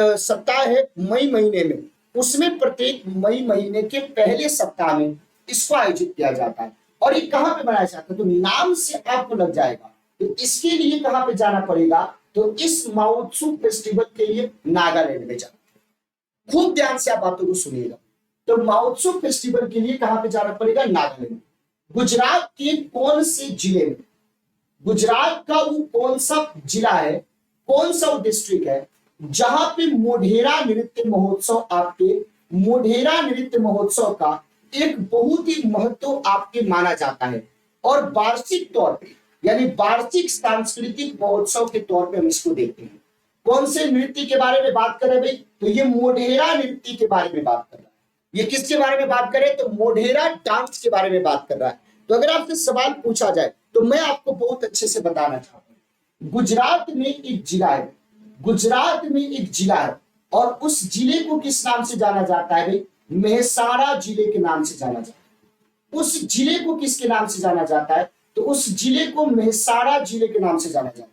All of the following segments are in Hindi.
सप्ताह है मई महीने में, उसमें प्रत्येक मई महीने के पहले सप्ताह में इसको आयोजित किया जाता है। और ये कहाँ पे मनाया जाता है, तो नाम से आपको लग जाएगा। तो इसके लिए कहाँ पे जाना पड़ेगा, तो इस माओत्सु फेस्टिवल के लिए नागालैंड में जाना। खूब ध्यान से आप बातों को सुनिएगा। तो माओत्सु फेस्टिवल के लिए कहां पे जाना पड़ेगा, नागालैंड। गुजरात के कौन से जिले में, गुजरात का वो कौन सा जिला है, कौन सा वो डिस्ट्रिक्ट है जहां पे मोढेरा नृत्य महोत्सव, आपके मोढेरा नृत्य महोत्सव का एक बहुत ही महत्व आपके माना जाता है। और वार्षिक तौर पे यानी वार्षिक सांस्कृतिक महोत्सव के तौर पे हम इसको देखते हैं। कौन से नृत्य के बारे में बात कर रहे हैं भाई, तो ये मोढेरा नृत्य के बारे में बात कर रहा है। ये किसके बारे में बात करें, तो मोढेरा डांस के बारे में बात कर रहा है। तो अगर आपसे सवाल पूछा जाए तो मैं आपको बहुत अच्छे से बताना चाहता हूं। गुजरात में एक जिला है, गुजरात में एक जिला है, और उस जिले को किस नाम से जाना जाता है भाई, मेहसाणा जिले के नाम से जाना जाता है। उस जिले को किसके नाम से जाना जाता है, तो उस जिले को मेहसाणा जिले के नाम से जाना जाता है।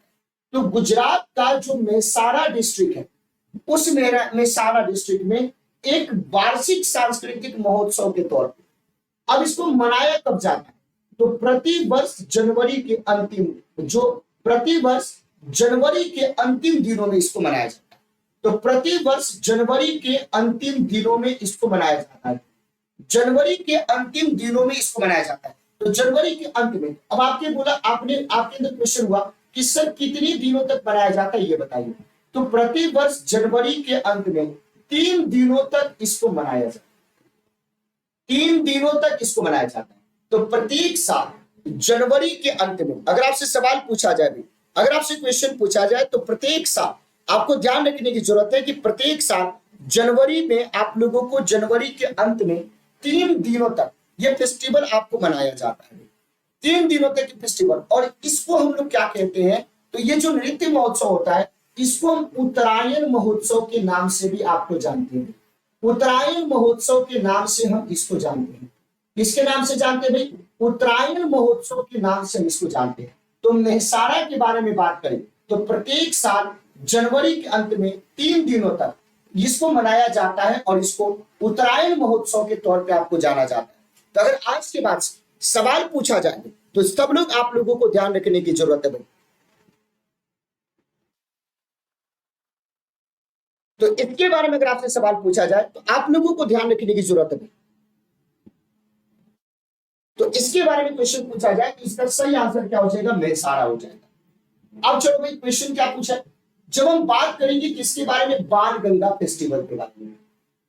तो गुजरात का जो मेहसाणा डिस्ट्रिक्ट है, उस मेहसाणा डिस्ट्रिक्ट में एक वार्षिक सांस्कृतिक महोत्सव के तौर पर अब इसको मनाया कब जाता है, तो प्रति वर्ष जनवरी के अंतिम, जो प्रति वर्ष जनवरी के अंतिम दिनों में इसको मनाया जाता है। तो प्रति वर्ष जनवरी के अंतिम दिनों में इसको मनाया जाता है, जनवरी के अंतिम दिनों में इसको मनाया जाता है। तो जनवरी के अंत में, अब आपके बोला, आपके अंदर क्वेश्चन हुआ कि सर कितने दिनों तक मनाया जाता है ये बताइए। तो प्रति वर्ष जनवरी के अंत में 3 दिनों तक इसको मनाया जाता है, 3 दिनों तक इसको मनाया जाता है। तो प्रत्येक साल जनवरी के अंत में, अगर आपसे सवाल पूछा जाए, अगर आपसे क्वेश्चन पूछा जाए, तो प्रत्येक साल आपको ध्यान रखने की जरूरत है कि प्रत्येक साल जनवरी में आप लोगों को जनवरी के अंत में 3 दिनों तक यह फेस्टिवल आपको मनाया जाता है, 3 दिनों तक फेस्टिवल। और इसको हम लोग क्या कहते हैं, तो ये जो नृत्य महोत्सव होता है इसको हम उत्तरायण महोत्सव के नाम से भी आपको जानते हैं। उत्तरायण महोत्सव के नाम से हम इसको जानते हैं। किसके नाम से जानते हैं भाई, उत्तरायण महोत्सव के नाम से हम इसको जानते हैं। तो मेहसाणा के बारे में बात करें तो प्रत्येक साल जनवरी के अंत में 3 दिनों तक इसको मनाया जाता है और इसको उत्तरायण महोत्सव के तौर पे आपको जाना जाता है। तो अगर आज के बाद सवाल पूछा जाए तो सब लोग, आप लोगों को ध्यान रखने की जरूरत है भाई। तो इसके बारे में अगर आपसे सवाल पूछा जाए तो आप लोगों को ध्यान रखने की जरूरत है भाई। तो इसके बारे में क्वेश्चन पूछा जाए तो इसका सही आंसर क्या हो जाएगा, मेहसाणा हो जाएगा। अब चलो भाई क्वेश्चन क्या पूछा है, जब हम बात करेंगे किसके बारे में, बाण गंगा फेस्टिवल के बारे में,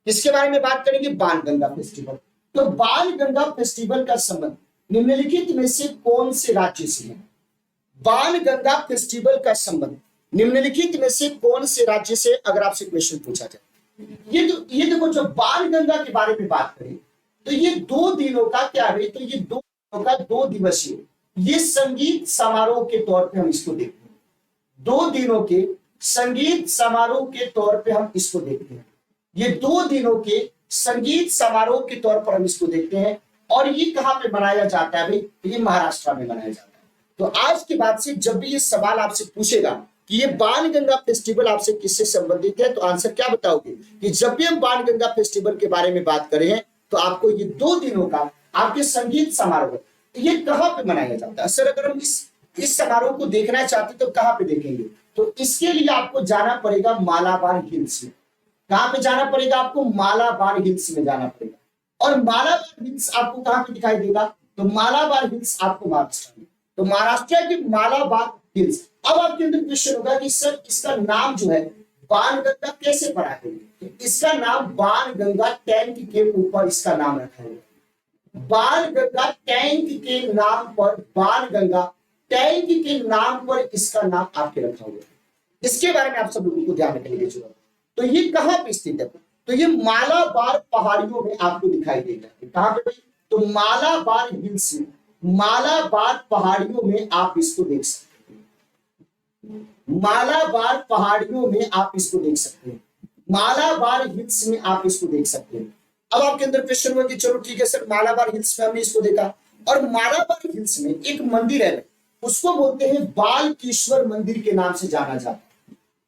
किसके बारे में बात करेंगे, बाण गंगा फेस्टिवल। तो बाण गंगा फेस्टिवल का संबंध निम्नलिखित में से कौन से राज्य से है, बाण गंगा फेस्टिवल का संबंध निम्नलिखित में से कौन से राज्य से, अगर आपसे क्वेश्चन पूछा जाए। ये देखो, जो बाण गंगा के बारे में बात करें तो ये 2 दिनों का क्या है, तो ये 2 दिनों का 2 दिवसीय ये संगीत समारोह के तौर पे हम इसको देखते हैं। 2 दिनों के संगीत समारोह के तौर पे हम इसको देखते हैं। ये 2 दिनों के संगीत समारोह के तौर पर हम इसको देखते हैं। और ये कहां पे मनाया जाता है भाई, ये महाराष्ट्र में मनाया जाता है। तो आज के बाद से जब भी ये सवाल आपसे पूछेगा कि ये बाण गंगा फेस्टिवल आपसे किससे संबंधित है, तो आंसर क्या बताओगे कि जब भी हम बाण गंगा फेस्टिवल के बारे में बात करें हैं तो आपको ये 2 दिनों का आपके संगीत समारोह ये कहां पे मनाया जाता है। सर अगर हम इस समारोह को देखना चाहते तो कहां पे देखेंगे, तो इसके लिए आपको जाना पड़ेगा मालाबार हिल्स में। कहां पे जाना पड़ेगा आपको, मालाबार हिल्स में जाना पड़ेगा। और मालाबार हिल्स आपको कहां पे दिखाई देगा, तो मालाबार हिल्स आपको महाराष्ट्र में, तो महाराष्ट्र की मालाबार हिल्स। अब आपके अंदर क्वेश्चन होगा कि सर इसका नाम जो है बाण गंगा कैसे पड़ा है, तो इसका नाम बाण गंगा टैंक के ऊपर इसका नाम रखा है। बाण गंगा टैंक के नाम पर, बाण गंगा टैंक के नाम पर इसका नाम आपके रखा हुआ है। इसके बारे में आप सब लोगों को ध्यान रखने की जरूरत है। तो ये कहां पे स्थित है, तो ये मालाबार पहाड़ियों में आपको दिखाई देता है। कहां पे भाई, तो मालाबार हिल्स में, मालाबार पहाड़ियों में आप इसको देख सकते हैं। मालाबार पहाड़ियों में आप इसको देख सकते हैं, मालाबार हिल्स में आप इसको देख सकते हैं। अब आपके अंदर क्वेश्चन हुआ कि चलो ठीक है सर, मालाबार हिल्स में हमने इसको देखा, और मालाबार हिल्स में एक मंदिर है, उसको बोलते हैं बालकेश्वर मंदिर के नाम से जाना जाता है।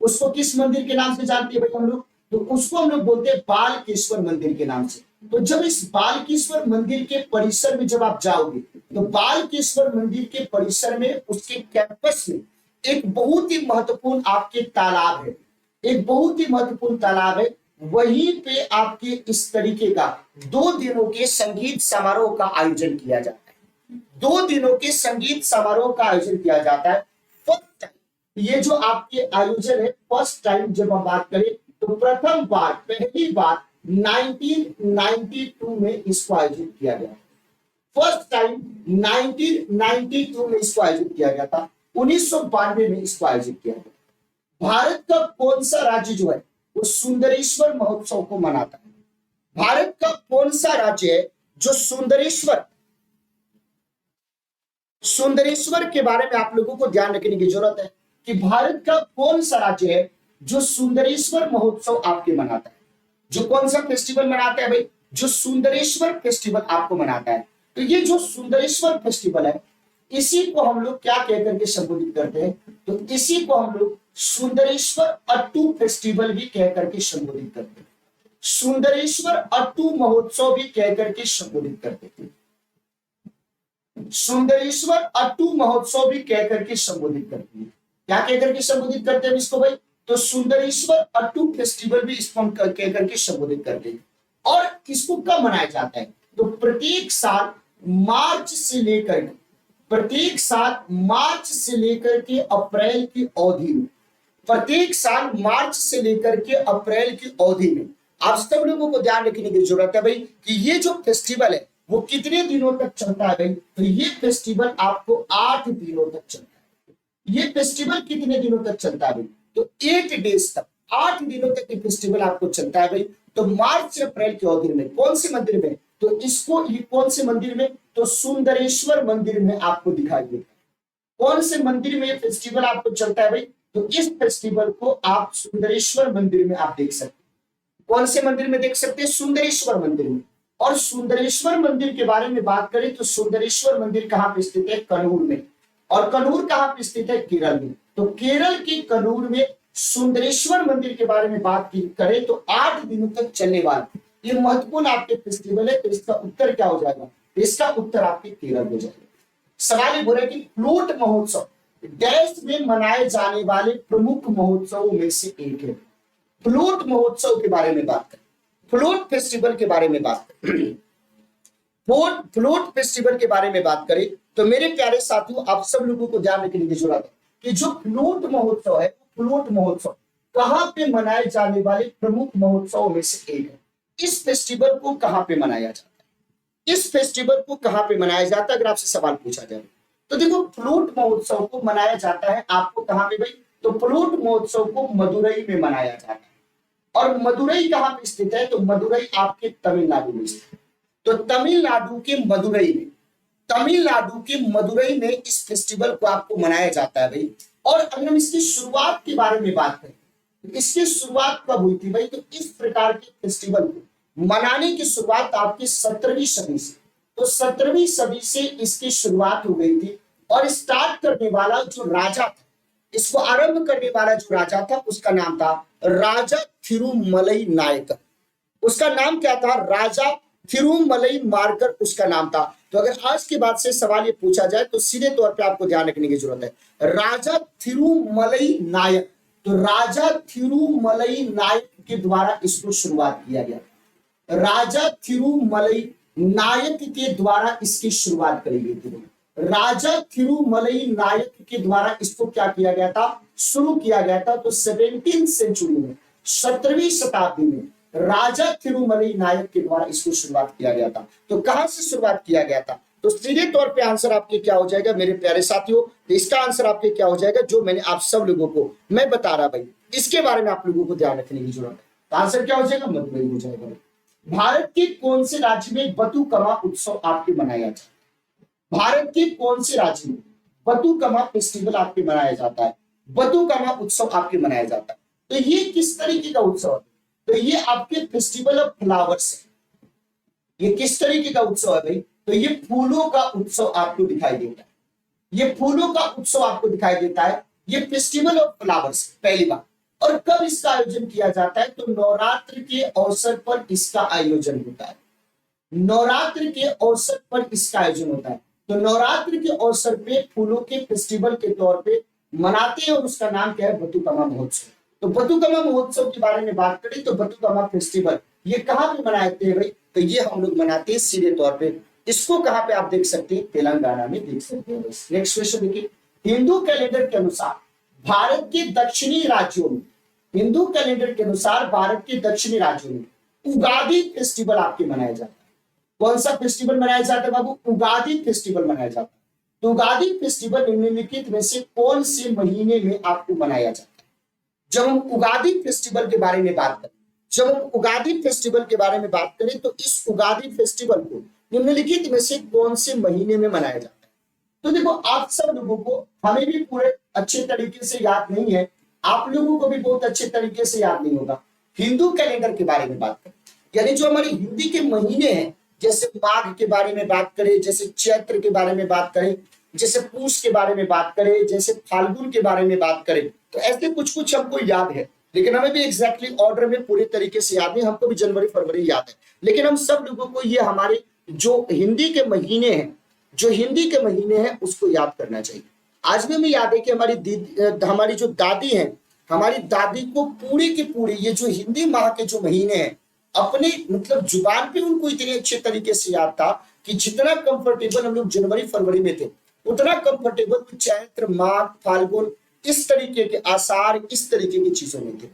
उसको किस मंदिर के नाम से जानते हैं भाई हम लोग? तो उसको हम लोग बोलते हैं बालकेश्वर मंदिर के नाम से। तो जब इस बालकेश्वर मंदिर के परिसर में जब आप जाओगे तो बालकेश्वर मंदिर के परिसर में उसके कैंपस में एक बहुत ही महत्वपूर्ण आपके तालाब है, एक बहुत ही महत्वपूर्ण तालाब है। वहीं पे आपके इस तरीके का 2 दिनों के संगीत समारोह का आयोजन किया जाता है। 2 दिनों के संगीत समारोह का आयोजन किया जाता है। फर्स्ट टाइम ये जो आपके आयोजन है, फर्स्ट टाइम जब हम बात करें तो प्रथम बार, पहली बार 1992 में इसको आयोजित किया गया। फर्स्ट टाइम 1992 में इसको आयोजित किया गया था। 1992 में इसको आयोजित किया गया। भारत का कौन सा राज्य जो है वो सुंदरेश्वर महोत्सव को मनाता है? भारत का कौन सा राज्य है जो सुंदरेश्वर के बारे में आप लोगों को ध्यान रखने की जरूरत है कि भारत का कौन सा राज्य है जो सुंदरेश्वर महोत्सव आपके मनाता है? जो कौन सा फेस्टिवल मनाता है भाई? जो सुंदरेश्वर फेस्टिवल आपको मनाता है। तो ये जो सुंदरेश्वर फेस्टिवल है, इसी को हम लोग क्या कहकर के संबोधित करते हैं? तो इसी को हम लोग सुंदरेश्वर अट्टू फेस्टिवल भी कहकर के संबोधित करते हैं। सुंदरेश्वर अट्टू महोत्सव भी कहकर के संबोधित करते हैं। सुंदरेश्वर अट्टू महोत्सव भी कहकर के संबोधित करते हैं। क्या कहकर के संबोधित करते हैं इसको भाई? तो सुंदरेश्वर अट्टू फेस्टिवल भी इसको कहकर के संबोधित करते हैं। और इसको कब मनाया जाता है? तो प्रत्येक साल मार्च से लेकर के अप्रैल की अवधि में, प्रत्येक साल मार्च से लेकर के अप्रैल की अवधि में आप सब लोगों को ध्यान रखने की जरूरत है भाई कि ये जो फेस्टिवल है वो कितने दिनों तक चलता है भाई? तो ये फेस्टिवल आपको 8 दिनों तक चलता है। ये फेस्टिवल कितने दिनों तक चलता है भाई? तो 8 डेज तक, 8 दिनों तक ये फेस्टिवल आपको चलता है भाई। तो मार्च से अप्रैल की अवधि में कौन से मंदिर में? तो इसको ये कौन से मंदिर में? तो सुंदरेश्वर मंदिर में आपको दिखाई देता है। कौन से मंदिर में ये फेस्टिवल आपको चलता है भाई? तो इस फेस्टिवल को आप सुंदरेश्वर मंदिर में आप देख सकते हैं। कौन से मंदिर में देख सकते हैं? सुंदरेश्वर मंदिर में। और सुंदरेश्वर मंदिर के बारे में बात करें तो सुंदरेश्वर मंदिर कहां पे स्थित है? कन्नूर में। और कन्नूर कहां पे स्थित है? केरल में। तो केरल के कन्नूर में सुंदरेश्वर मंदिर के बारे में बात करें तो 8 दिनों तक चलने वाला ये महत्वपूर्ण आपके फेस्टिवल है। तो इसका उत्तर क्या हो जाएगा? इसका उत्तर आपके केरल हो जाएगा। सवाल ये बोला कि फ्लूट महोत्सव देश में मनाए जाने वाले प्रमुख महोत्सवों में से एक है। फ्लूट महोत्सव के बारे में बात करें, फ्लूट फेस्टिवल के बारे में बात करें, फ्लूट फेस्टिवल के बारे में बात करें तो मेरे प्यारे साथियों आप सब लोगों को ध्यान रखने की जरूरत है कि जो फ्लूट महोत्सव है, फ्लूट महोत्सव कहां पे मनाए जाने वाले प्रमुख महोत्सवों में से एक है। इस फेस्टिवल को कहां पे मनाया जाता है? इस फेस्टिवल को कहां पे मनाया जाता है अगर आपसे सवाल पूछा जाए तो देखो, फ्लूट महोत्सव को मनाया जाता है आपको कहां पे भाई? तो फ्लूट महोत्सव को मदुरई में मनाया जाता है। और मदुरई कहां पे स्थित है? तो मदुरई आपके तमिलनाडु में स्थित है। तो तमिलनाडु के मदुरई में इस फेस्टिवल को आपको मनाया जाता है भाई। और अगर हम इसकी शुरुआत के बारे में बात करें, इसकी शुरुआत कब हुई थी भाई? तो इस प्रकार के फेस्टिवल को मनाने की शुरुआत आपकी 17वीं सदी से, तो 17वीं सदी से इसकी शुरुआत हो गई थी। और स्टार्ट करने वाला जो राजा था, इसको आरंभ करने वाला जो राजा था उसका नाम था राजा थिरुमलई नायकर। उसका नाम क्या था? राजा थिरुमलई मारकर उसका नाम था। तो अगर आज के बाद से सवाल ये पूछा जाए तो सीधे तौर पे आपको ध्यान रखने की जरूरत है राजा थिरुमलई नायक। तो राजा थिरुमलई नायक के द्वारा इसको शुरुआत किया गया। राजा थिरुमलई नायक के द्वारा इसकी शुरुआत करी गई थी। राजा थिरुमलई नायक के द्वारा इसको क्या किया गया था? शुरू किया गया था। तो 17वीं सेंचुरी में, 17वीं शताब्दी में राजा थिरुमलई नायक के द्वारा इसको शुरुआत किया गया था। तो कहां से शुरुआत किया गया था? तो सीधे तौर पे आंसर आपके क्या हो जाएगा मेरे प्यारे साथियों? तो इसका आंसर आपके क्या हो जाएगा जो मैंने आप सब लोगों को मैं बता रहा भाई, इसके बारे में आप लोगों को ध्यान रखने की जरूरत है। तो आंसर क्या हो जाएगा? मदुरई हो जाएगा। भारत के कौन से राज्य में बतुकमा उत्सव आपके मनाया जाता है? भारत के कौन से राज्य में बतुकमा फेस्टिवल आपके मनाया जाता है? बतुकमा उत्सव आपके मनाया जाता है। तो ये किस तरीके का उत्सव है? तो ये आपके फेस्टिवल ऑफ फ्लावर्स है। ये किस तरीके का उत्सव है भाई? तो ये फूलों का उत्सव आपको दिखाई देता है। ये फूलों का उत्सव आपको दिखाई देता है। ये फेस्टिवल ऑफ फ्लावर्स पहली बात। और कब इसका आयोजन किया जाता है? तो नवरात्र के अवसर पर इसका आयोजन होता है। नवरात्र के अवसर पर इसका आयोजन होता है। तो नवरात्र के अवसर पे फूलों के फेस्टिवल के तौर पे मनाते हैं और उसका नाम क्या है? बथुकम्मा महोत्सव। तो बथुकम्मा महोत्सव के बारे में बात करें तो बथुकम्मा फेस्टिवल ये कहाँ पे मनाते हैं भाई? तो ये हम लोग मनाते हैं सीधे तौर पे। इसको कहाँ पे आप देख सकते हैं? तेलंगाना में देख सकते हैं। नेक्स्ट क्वेश्चन देखिए, हिंदू कैलेंडर के अनुसार भारत के दक्षिणी राज्यों में, हिंदू कैलेंडर के अनुसार भारत के दक्षिणी राज्यों में उगादी फेस्टिवल आपके मनाया जाता है। कौन सा फेस्टिवल मनाया जाता है बाबू? उगादी फेस्टिवल मनाया जाता है। तो उगादी फेस्टिवल निम्नलिखित में से कौन से महीने में आपको मनाया जाता है? जब हम उगादी फेस्टिवल के बारे में बात करें, जब हम उगादी फेस्टिवल के बारे में बात करें तो इस उगादी फेस्टिवल को निम्नलिखित में से कौन से महीने में मनाया जाता है? तो देखो, आप सब लोगों को, हमें भी पूरे अच्छे तरीके से याद नहीं है, आप लोगों को भी बहुत अच्छे तरीके से याद नहीं होगा। हिंदू कैलेंडर के बारे में बात करें, यानी जो हमारे हिंदी के महीने हैं, जैसे माघ के बारे में बात करें, जैसे चैत्र के बारे में बात करें, जैसे पूष के बारे में बात करें, जैसे फाल्गुन के बारे में बात करें, तो ऐसे कुछ कुछ हमको याद है, लेकिन हमें भी एग्जैक्टली ऑर्डर में पूरे तरीके से याद नहीं। हमको भी जनवरी फरवरी याद है, लेकिन हम सब लोगों को ये हमारे जो हिंदी के महीने हैं, जो हिंदी के महीने हैं उसको याद करना चाहिए। आज भी हमें याद है कि हमारी जो दादी हैं, हमारी दादी को पूरे के पूरे ये जो हिंदी माह के जो महीने हैं अपने मतलब जुबान पे उनको इतने अच्छे तरीके से याद था कि जितना कंफर्टेबल हम लोग जनवरी फरवरी में थे, उतना कंफर्टेबल चैत्र माघ फाल्गुन इस तरीके के आसार, इस तरीके की चीजों में थे।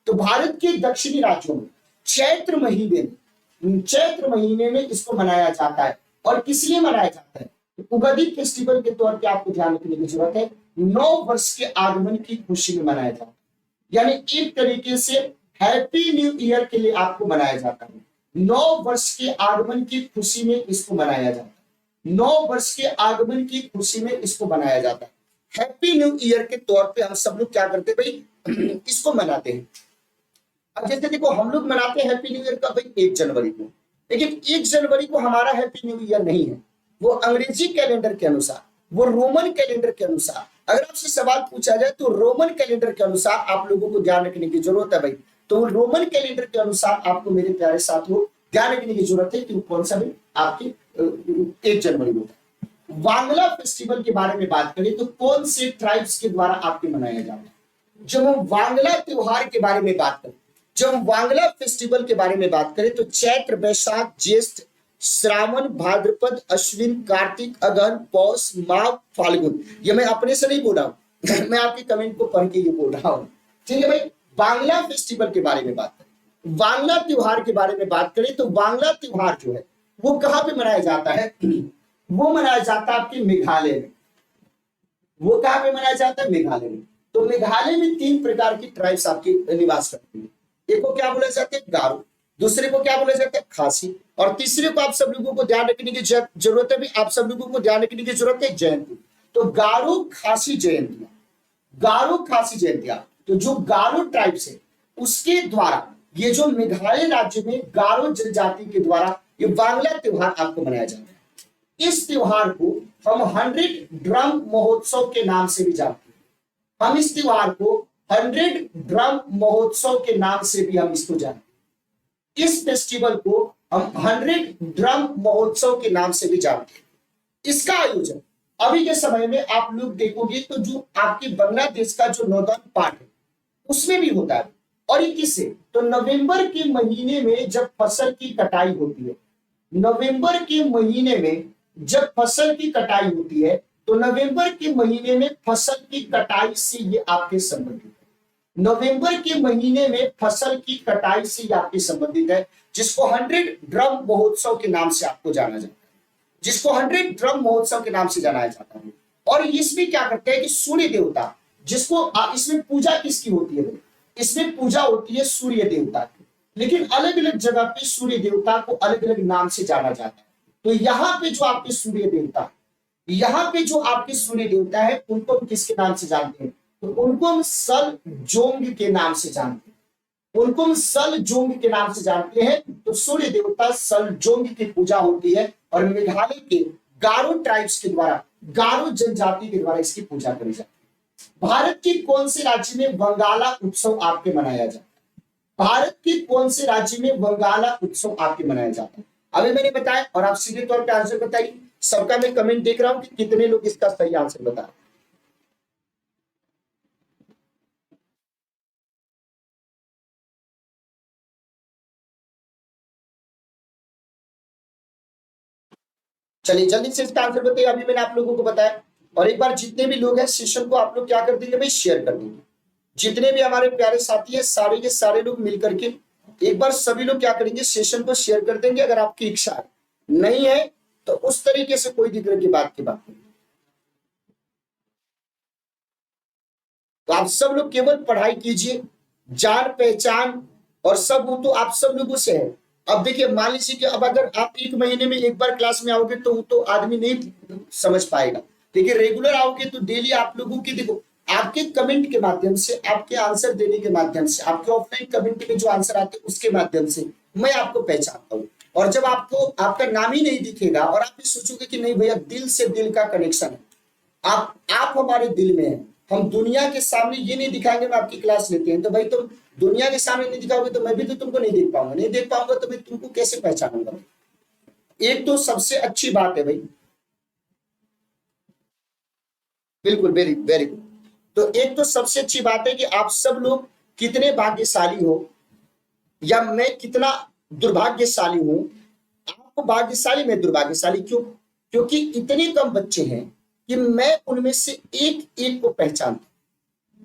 तो भारत के दक्षिणी राज्यों में चैत्र महीने में इसको मनाया जाता है। और किस लिए मनाया जाता है? उगादी फेस्टिवल के तौर पे आपको ध्यान रखने की जरूरत है, 9 वर्ष के आगमन की खुशी में मनाया जाता है। यानी एक तरीके से हैप्पी न्यू ईयर के लिए आपको मनाया जाता है। 9 वर्ष के आगमन की खुशी में इसको मनाया जाता है। 9 वर्ष के आगमन की खुशी में इसको मनाया जाता है। हैप्पी न्यू ईयर के तौर पे हम सब लोग क्या करते हैं भाई? इसको मनाते हैं। अब जैसे देखो, हम लोग मनाते हैं हैप्पी न्यू ईयर का भाई 1 जनवरी को, लेकिन 1 जनवरी को हमारा हैप्पी न्यू ईयर नहीं है। वो अंग्रेजी कैलेंडर के अनुसार, वो रोमन कैलेंडर के अनुसार, अगर आपसे सवाल पूछा जाए तो रोमन कैलेंडर के अनुसार आप लोगों को ध्यान रखने की जरूरत है भाई। तो रोमन कैलेंडर के अनुसार आपको मेरे प्यारे साथियों ध्यान रखने की जरूरत है कि कौन सा भाई आपकी 1 जनवरी को। वांगला फेस्टिवल के बारे में बात करें तो कौन से ट्राइब्स के द्वारा आपके मनाया जाता है? जब हम वांगला त्योहार के बारे में बात करें, जब हम वांगला फेस्टिवल के बारे में बात करें तो चैत्र वैशाख ज्येष्ठ श्रावण भाद्रपद अश्विन कार्तिक अगहन पौष माघ फाल्गुन, ये मैं अपने से नहीं बोल रहा हूं, मैं आपके कमेंट को पढ़ के ये बोल रहा हूं। ठीक है भाई, बांग्ला फेस्टिवल के बारे में बात करें, बांग्ला त्योहार के बारे में बात करें तो बांग्ला त्योहार जो है वो कहां पे मनाया जाता है? वो मनाया जाता है आपके मेघालय में। वो कहां पे मनाया जाता है? मेघालय में। तो मेघालय में 3 प्रकार की ट्राइब्स आपकी निवास करती है। एक को क्या बोला जाता है? गारो, दूसरे को क्या बोला जाता है? खासी, और तीसरे को आप सब लोगों को ध्यान रखने की जरूरत है भी, आप सब लोगों को ध्यान रखने की जरूरत है जयंती। तो गारो खासी जयंतियां, गारो खासी जयंतियां, तो जो गारो ट्राइब्स है उसके द्वारा ये जो मेघालय राज्य में गारो जनजाति के द्वारा ये बांग्ला त्योहार आपको मनाया जाता है। इस त्योहार को हम 100 ड्रम महोत्सव के नाम से भी जानते हैं। हम इस त्योहार को 100 ड्रम महोत्सव के नाम से भी हम इसको जानते हैं। इस फेस्टिवल को हम 100 ड्रम महोत्सव के नाम से भी जानते हैं। इसका आयोजन अभी के समय में आप लोग देखोगे तो जो आपके बांग्लादेश का जो नॉर्दर्न पार्ट है उसमें भी होता है। और ये किससे? तो नवंबर के महीने में जब फसल की कटाई होती है, नवंबर के महीने में जब फसल की कटाई होती है तो नवंबर के महीने में फसल की कटाई से ये आपके संबंधित है। नवंबर के महीने में फसल की कटाई से ये आपके संबंधित है, जिसको 100 ड्रम महोत्सव के नाम से आपको जाना जाता है, जिसको 100 ड्रम महोत्सव के नाम से जाना जाता है। और इसमें क्या करते हैं कि सूर्य देवता, जिसको इसमें पूजा किसकी होती है? इसमें पूजा होती है सूर्य देवता की, लेकिन अलग अलग जगह पे सूर्य देवता को अलग अलग नाम से जाना जाता है। तो यहाँ पे जो आपके सूर्य देवता, यहाँ पे जो आपके सूर्य देवता है उनको हम किसके नाम से जानते हैं? तो उनको हम सल जोंग के नाम से जानते हैं। उनको हम सल जोंग के नाम से जानते हैं। तो सूर्य देवता सल जोंग की पूजा होती है और मेघालय के गारो ट्राइब्स के द्वारा, गारो जनजाति के द्वारा इसकी पूजा करी जाती है। भारत के कौन से राज्य में बंगाला उत्सव आपके मनाया जाता है? भारत के कौन से राज्य में बंगाला उत्सव आपके मनाया जाता है? अभी मैंने बताया और आप सीधे तौर पे आंसर बताइए। सबका मैं कमेंट देख रहा हूं कि कितने लोग इसका सही आंसर बता रहे हैं। चलिए जल्दी से इसका आंसर बताइए। अभी मैंने आप लोगों को बताया, और एक बार जितने भी लोग हैं सेशन को आप लोग क्या कर देंगे भाई, शेयर कर देंगे। जितने भी हमारे प्यारे साथी है सारे के सारे लोग मिलकर के एक बार सभी लोग क्या करेंगे, सेशन को शेयर कर देंगे। अगर आपकी इच्छा है, नहीं है तो उस तरीके से कोई दिक्कत की बात नहीं। तो आप सब लोग केवल पढ़ाई कीजिए, जान पहचान और सब वो तो आप सब लोगों से है। अब देखिए मान लीजिए कि अब अगर आप एक महीने में एक बार क्लास में आओगे तो वो तो आदमी नहीं समझ पाएगा। देखिए रेगुलर आओगे तो डेली आप लोगों की, देखो आपके कमेंट के माध्यम से, आपके आंसर देने के माध्यम से, आपके ऑफलाइन कमेंट में जो आंसर आते हैं उसके माध्यम से मैं आपको पहचानता हूँ। और जब आपको आपका नाम ही नहीं दिखेगा और आप भी सोचोगे कि नहीं भैया दिल से दिल का कनेक्शन है, आप हमारे दिल में है, हम दुनिया के सामने ये नहीं दिखाएंगे हम आपकी क्लास लेते हैं, तो भाई तुम दुनिया के सामने नहीं दिखाओगे तो मैं भी तो तुमको नहीं देख पाऊंगा, नहीं देख पाऊंगा तो मैं तुमको कैसे पहचानूंगा। एक तो सबसे अच्छी बात है भाई, बिल्कुल वेरी वेरी गुड। तो एक तो सबसे अच्छी बात है कि आप सब लोग कितने भाग्यशाली हो, या मैं कितना दुर्भाग्यशाली हूं। आप भाग्यशाली, मैं दुर्भाग्यशाली। क्यों? क्योंकि इतने कम बच्चे हैं कि मैं उनमें से एक एक को पहचानता हूं।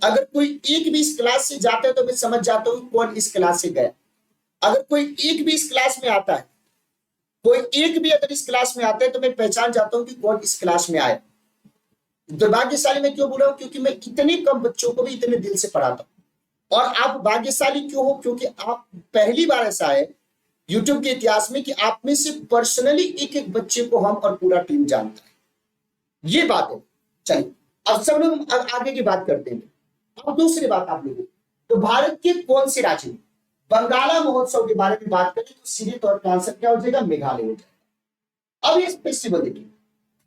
अगर कोई एक भी इस क्लास से जाता है तो मैं समझ जाता हूं कौन इस क्लास से गया। अगर कोई एक भी इस क्लास में आता है, कोई एक भी अगर इस क्लास में आता है तो मैं पहचान जाता हूं कि कौन इस क्लास में आया। दुर्भाग्यशाली मैं क्यों बोल रहा हूं? क्योंकि मैं इतने कम बच्चों को भी इतने दिल से पढ़ाता हूं। और आप भाग्यशाली क्यों हो? क्योंकि आप पहली बार ऐसा है यूट्यूब के इतिहास में कि आप में से पर्सनली एक एक बच्चे को हम और पूरा टीम जानता है। ये बात है। चलिए अब सब लोग आगे की बात करते हैं। अब दूसरी बात आप लोगों, तो भारत के कौन से राज्य में बंगाला महोत्सव के बारे में बात करें तो सीधे तौर पर आंसर क्या हो जाएगा? मेघालय हो जाएगा। अब ये फेस्टिवल देखिए,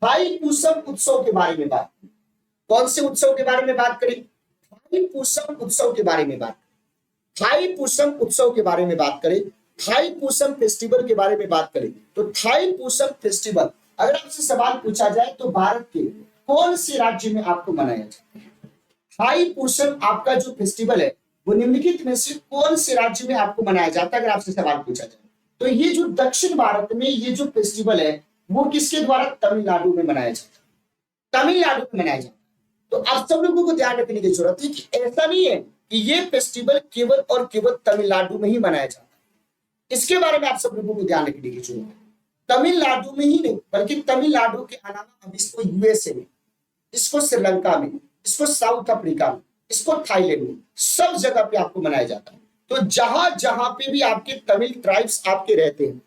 थाई पुसम उत्सव के बारे में बात, कौन से उत्सव के बारे में बात करें? थाई पुसम उत्सव के बारे में बात, थाई पुसम उत्सव के बारे में बात करें, थाई पुसम फेस्टिवल के बारे में बात करें तो थाई पुसम फेस्टिवल अगर आपसे सवाल पूछा जाए तो भारत के कौन से राज्य में आपको मनाया जाता है? थाई पुसम आपका जो फेस्टिवल है वो निम्नलिखित में से कौन से राज्य में आपको मनाया जाता है? अगर आपसे सवाल पूछा जाए तो ये जो दक्षिण भारत में ये जो फेस्टिवल है वो किसके द्वारा? तमिलनाडु में मनाया जाता है, तमिलनाडु में मनाया जाता है। तो आप सब लोगों को ध्यान रखने की जरूरत है कि ऐसा नहीं है कि ये फेस्टिवल केवल और केवल तमिलनाडु में ही मनाया जाता है। इसके बारे में आप सब लोगों को ध्यान रखने की जरूरत है। तमिलनाडु में ही नहीं बल्कि तमिलनाडु के अलावा अब इसको यूएसए में, इसको श्रीलंका में, इसको साउथ अफ्रीका में, इसको थाईलैंड में, सब जगह पे आपको मनाया जाता है। तो जहां जहां पे भी आपके तमिल ट्राइब्स आपके रहते हैं,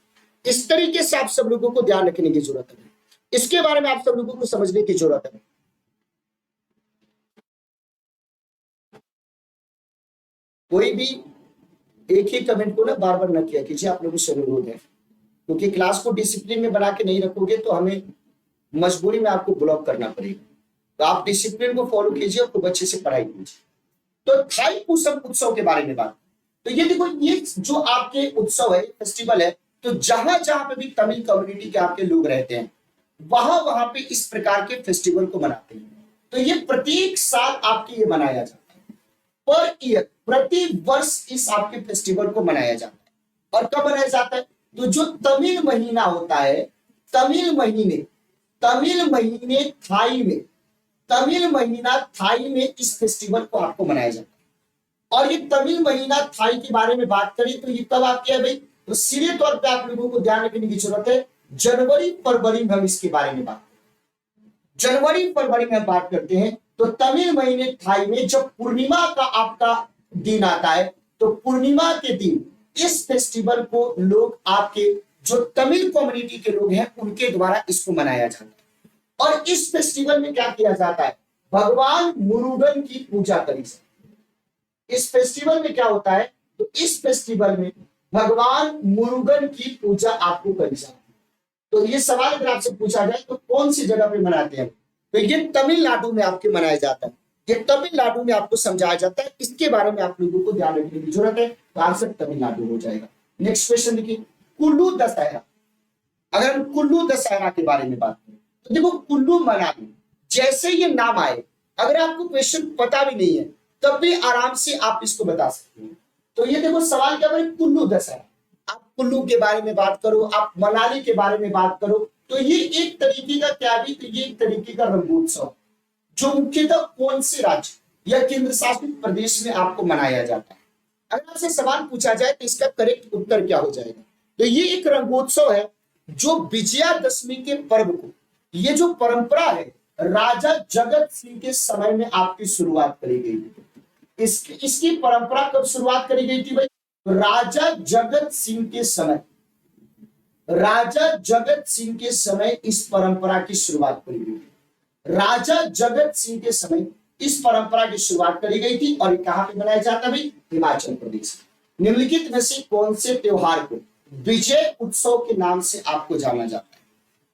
इस तरीके से आप सब लोगों को ध्यान रखने की जरूरत है। इसके बारे में आप सब लोगों को समझने की जरूरत है। कोई भी एक ही कमेंट को ना बार बार न किया कीजिए, आप लोगों से अनुरोध है, क्योंकि क्लास को डिसिप्लिन में बना के नहीं रखोगे तो हमें मजबूरी में आपको ब्लॉक करना पड़ेगा। तो आप डिसिप्लिन को फॉलो कीजिए और खूब अच्छे से पढ़ाई कीजिए। तो थाई पुसम उत्सव के बारे में बात, तो ये देखो ये जो आपके उत्सव है, फेस्टिवल है, तो जहां जहां पे भी तमिल कम्युनिटी के आपके लोग रहते हैं वहां वहां पे इस प्रकार के फेस्टिवल को मनाते हैं। तो ये प्रत्येक साल आपके ये मनाया जाता है, पर ईयर, प्रति वर्ष इस आपके फेस्टिवल को मनाया जाता है। और कब मनाया जाता है? तो जो तमिल महीना होता है, तमिल महीने, तमिल महीने थाई में, तमिल महीना थाई में इस फेस्टिवल को आपको मनाया जाता है। और ये तमिल महीना थाई के बारे में बात करें तो ये कब आती है भाई? तो सीधे तौर पे आप लोगों को ध्यान रखने की जरूरत है, जनवरी फरवरी में हम इसके बारे में बात, जनवरी फरवरी में हम बात करते हैं। तो तमिल महीने थाई में जब पूर्णिमा का आपका दिन आता है तो पूर्णिमा के दिन इस फेस्टिवल को लोग आपके जो तमिल कम्युनिटी के लोग हैं उनके द्वारा इसको मनाया जाता है। और इस फेस्टिवल में क्या किया जाता है? भगवान मुरुगन की पूजा करी जाती है। इस फेस्टिवल में क्या होता है? तो इस फेस्टिवल में भगवान मुरुगन की पूजा आपको करी जाती है। तो ये सवाल अगर आपसे पूछा जाए तो कौन सी जगह पे मनाते हैं? तो ये तमिलनाडु में आपके मनाया जाता है। ये तमिलनाडु में आपको समझाया जाता है, इसके बारे में आप लोगों को ध्यान रखने की जरूरत है। तो आंसर तमिलनाडु हो जाएगा। नेक्स्ट क्वेश्चन देखिए, कुल्लू दशहरा। अगर हम कुल्लू दशहरा के बारे में बात करें तो देखो कुल्लू मनाली जैसे ये नाम आए, अगर आपको क्वेश्चन पता भी नहीं है तब भी आराम से आप इसको बता सकते हैं। तो ये देखो सवाल क्या है, कुल्लू दशहरा। आप कुल्लू के बारे में बात करो, आप मनाली के बारे में बात करो, तो ये एक तरीके का क्या भी, तो ये एक तरीके का रंगोत्सव जो मुख्यतः कौन से राज्य या केंद्र शासित प्रदेश में आपको मनाया जाता है। अगर आपसे सवाल पूछा जाए तो इसका करेक्ट उत्तर क्या हो जाएगा, तो ये एक रंगोत्सव है जो विजयादशमी के पर्व को, ये जो परंपरा है राजा जगत सिंह के समय में आपकी शुरुआत करी गई थी। इसकी परंपरा कब शुरुआत करी गई थी भाई, राजा जगत सिंह के समय, राजा जगत सिंह के समय इस परंपरा की शुरुआत करी गई थी। राजा जगत सिंह के समय इस परंपरा की शुरुआत करी गई थी और कहां पे मनाया जाता है, हिमाचल प्रदेश। निम्नलिखित में से कौन से त्योहार को विजय उत्सव के नाम से आपको जाना जाता है,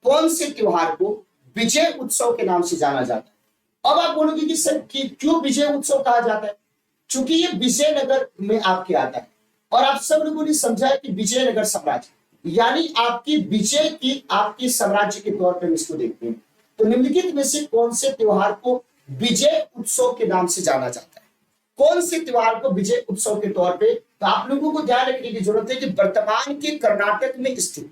कौन से त्योहार को विजय उत्सव के नाम से जाना जाता है। अब आप बोलोगे कि सर क्यों विजय उत्सव कहा जाता है, क्योंकि ये विजयनगर में आपके आता है और आप सब लोगों ने समझा कि विजयनगर साम्राज्य यानी आपकी विजय की, आपकी साम्राज्य के तौर पर इसको देखते हैं। तो निम्नलिखित में से कौन से त्योहार को विजय उत्सव के नाम से जाना जाता है, कौन से त्योहार को विजय उत्सव के तौर पे, तो आप लोगों को ध्यान रखने की जरूरत है कि वर्तमान के कर्नाटक में स्थित,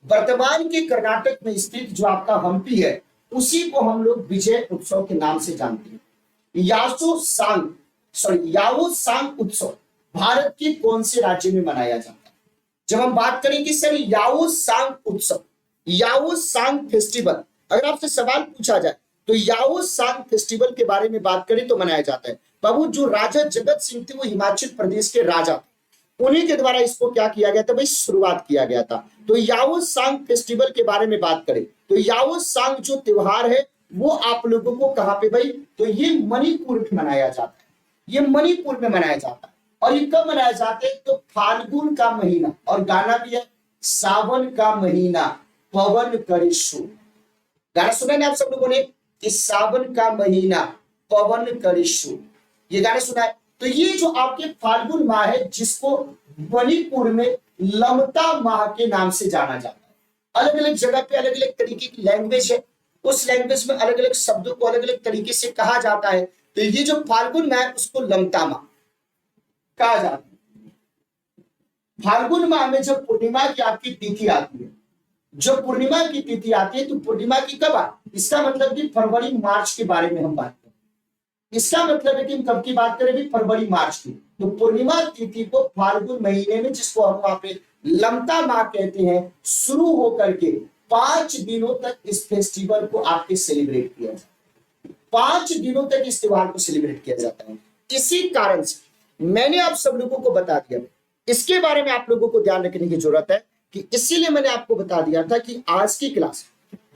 वर्तमान के कर्नाटक में स्थित जो आपका हम्पी है उसी को हम लोग विजय उत्सव के नाम से जानते हैं। याओसांग उत्सव भारत के कौन से राज्य में मनाया जाता है। जब हम बात करें कि सर याओसांग उत्सव, याओसांग फेस्टिवल, अगर आपसे सवाल पूछा जाए तो याओसांग फेस्टिवल के बारे में बात करें तो मनाया जाता है। बाबू जो राजा जगत सिंह थे वो हिमाचल प्रदेश के राजा, उन्हीं के द्वारा इसको क्या किया गया था भाई, शुरुआत किया गया था। तो याओसांग फेस्टिवल के बारे में बात करें तो याओसांग जो त्योहार है वो आप लोगों को कहां पे भाई, तो ये मणिपुर में मनाया जाता है, ये मणिपुर में मनाया जाता है। और ये कब मनाया जाता है, तो फाल्गुन का महीना, और गाना भी है सावन का महीना पवन करे शोर। गाना सुना है आप सब लोगों ने कि सावन का महीना पवन करे शोर, ये गाना सुना है। तो ये जो आपके फाल्गुन माह है जिसको मणिपुर में लमता माह के नाम से जाना जाता है। अलग अलग जगह पे अलग अलग तरीके की लैंग्वेज है, उस लैंग्वेज में अलग अलग शब्दों को अलग अलग तरीके से कहा जाता है। तो ये जो फाल्गुन माह है उसको लमता माह कहा जाता है। फाल्गुन माह में जब पूर्णिमा की आपकी तिथि आती है, जब पूर्णिमा की तिथि आती है तो पूर्णिमा की कब आती, इसका मतलब कि फरवरी मार्च के बारे में हम बात करें, इसका मतलब है कि हम कब की बात करें भी, फरवरी मार्च की। तो पूर्णिमा तिथि को फाल्गुन महीने में, जिसको हम वहां पे लमता माह कहते हैं, शुरू होकर के 5 दिनों तक इस फेस्टिवल को आपके सेलिब्रेट किया जाता है, 5 दिनों तक इस त्योहार को सेलिब्रेट किया जाता है। इसी कारण से मैंने आप सब लोगों को बता दिया, इसके बारे में आप लोगों को ध्यान रखने की जरूरत है कि इसीलिए मैंने आपको बता दिया था कि आज की क्लास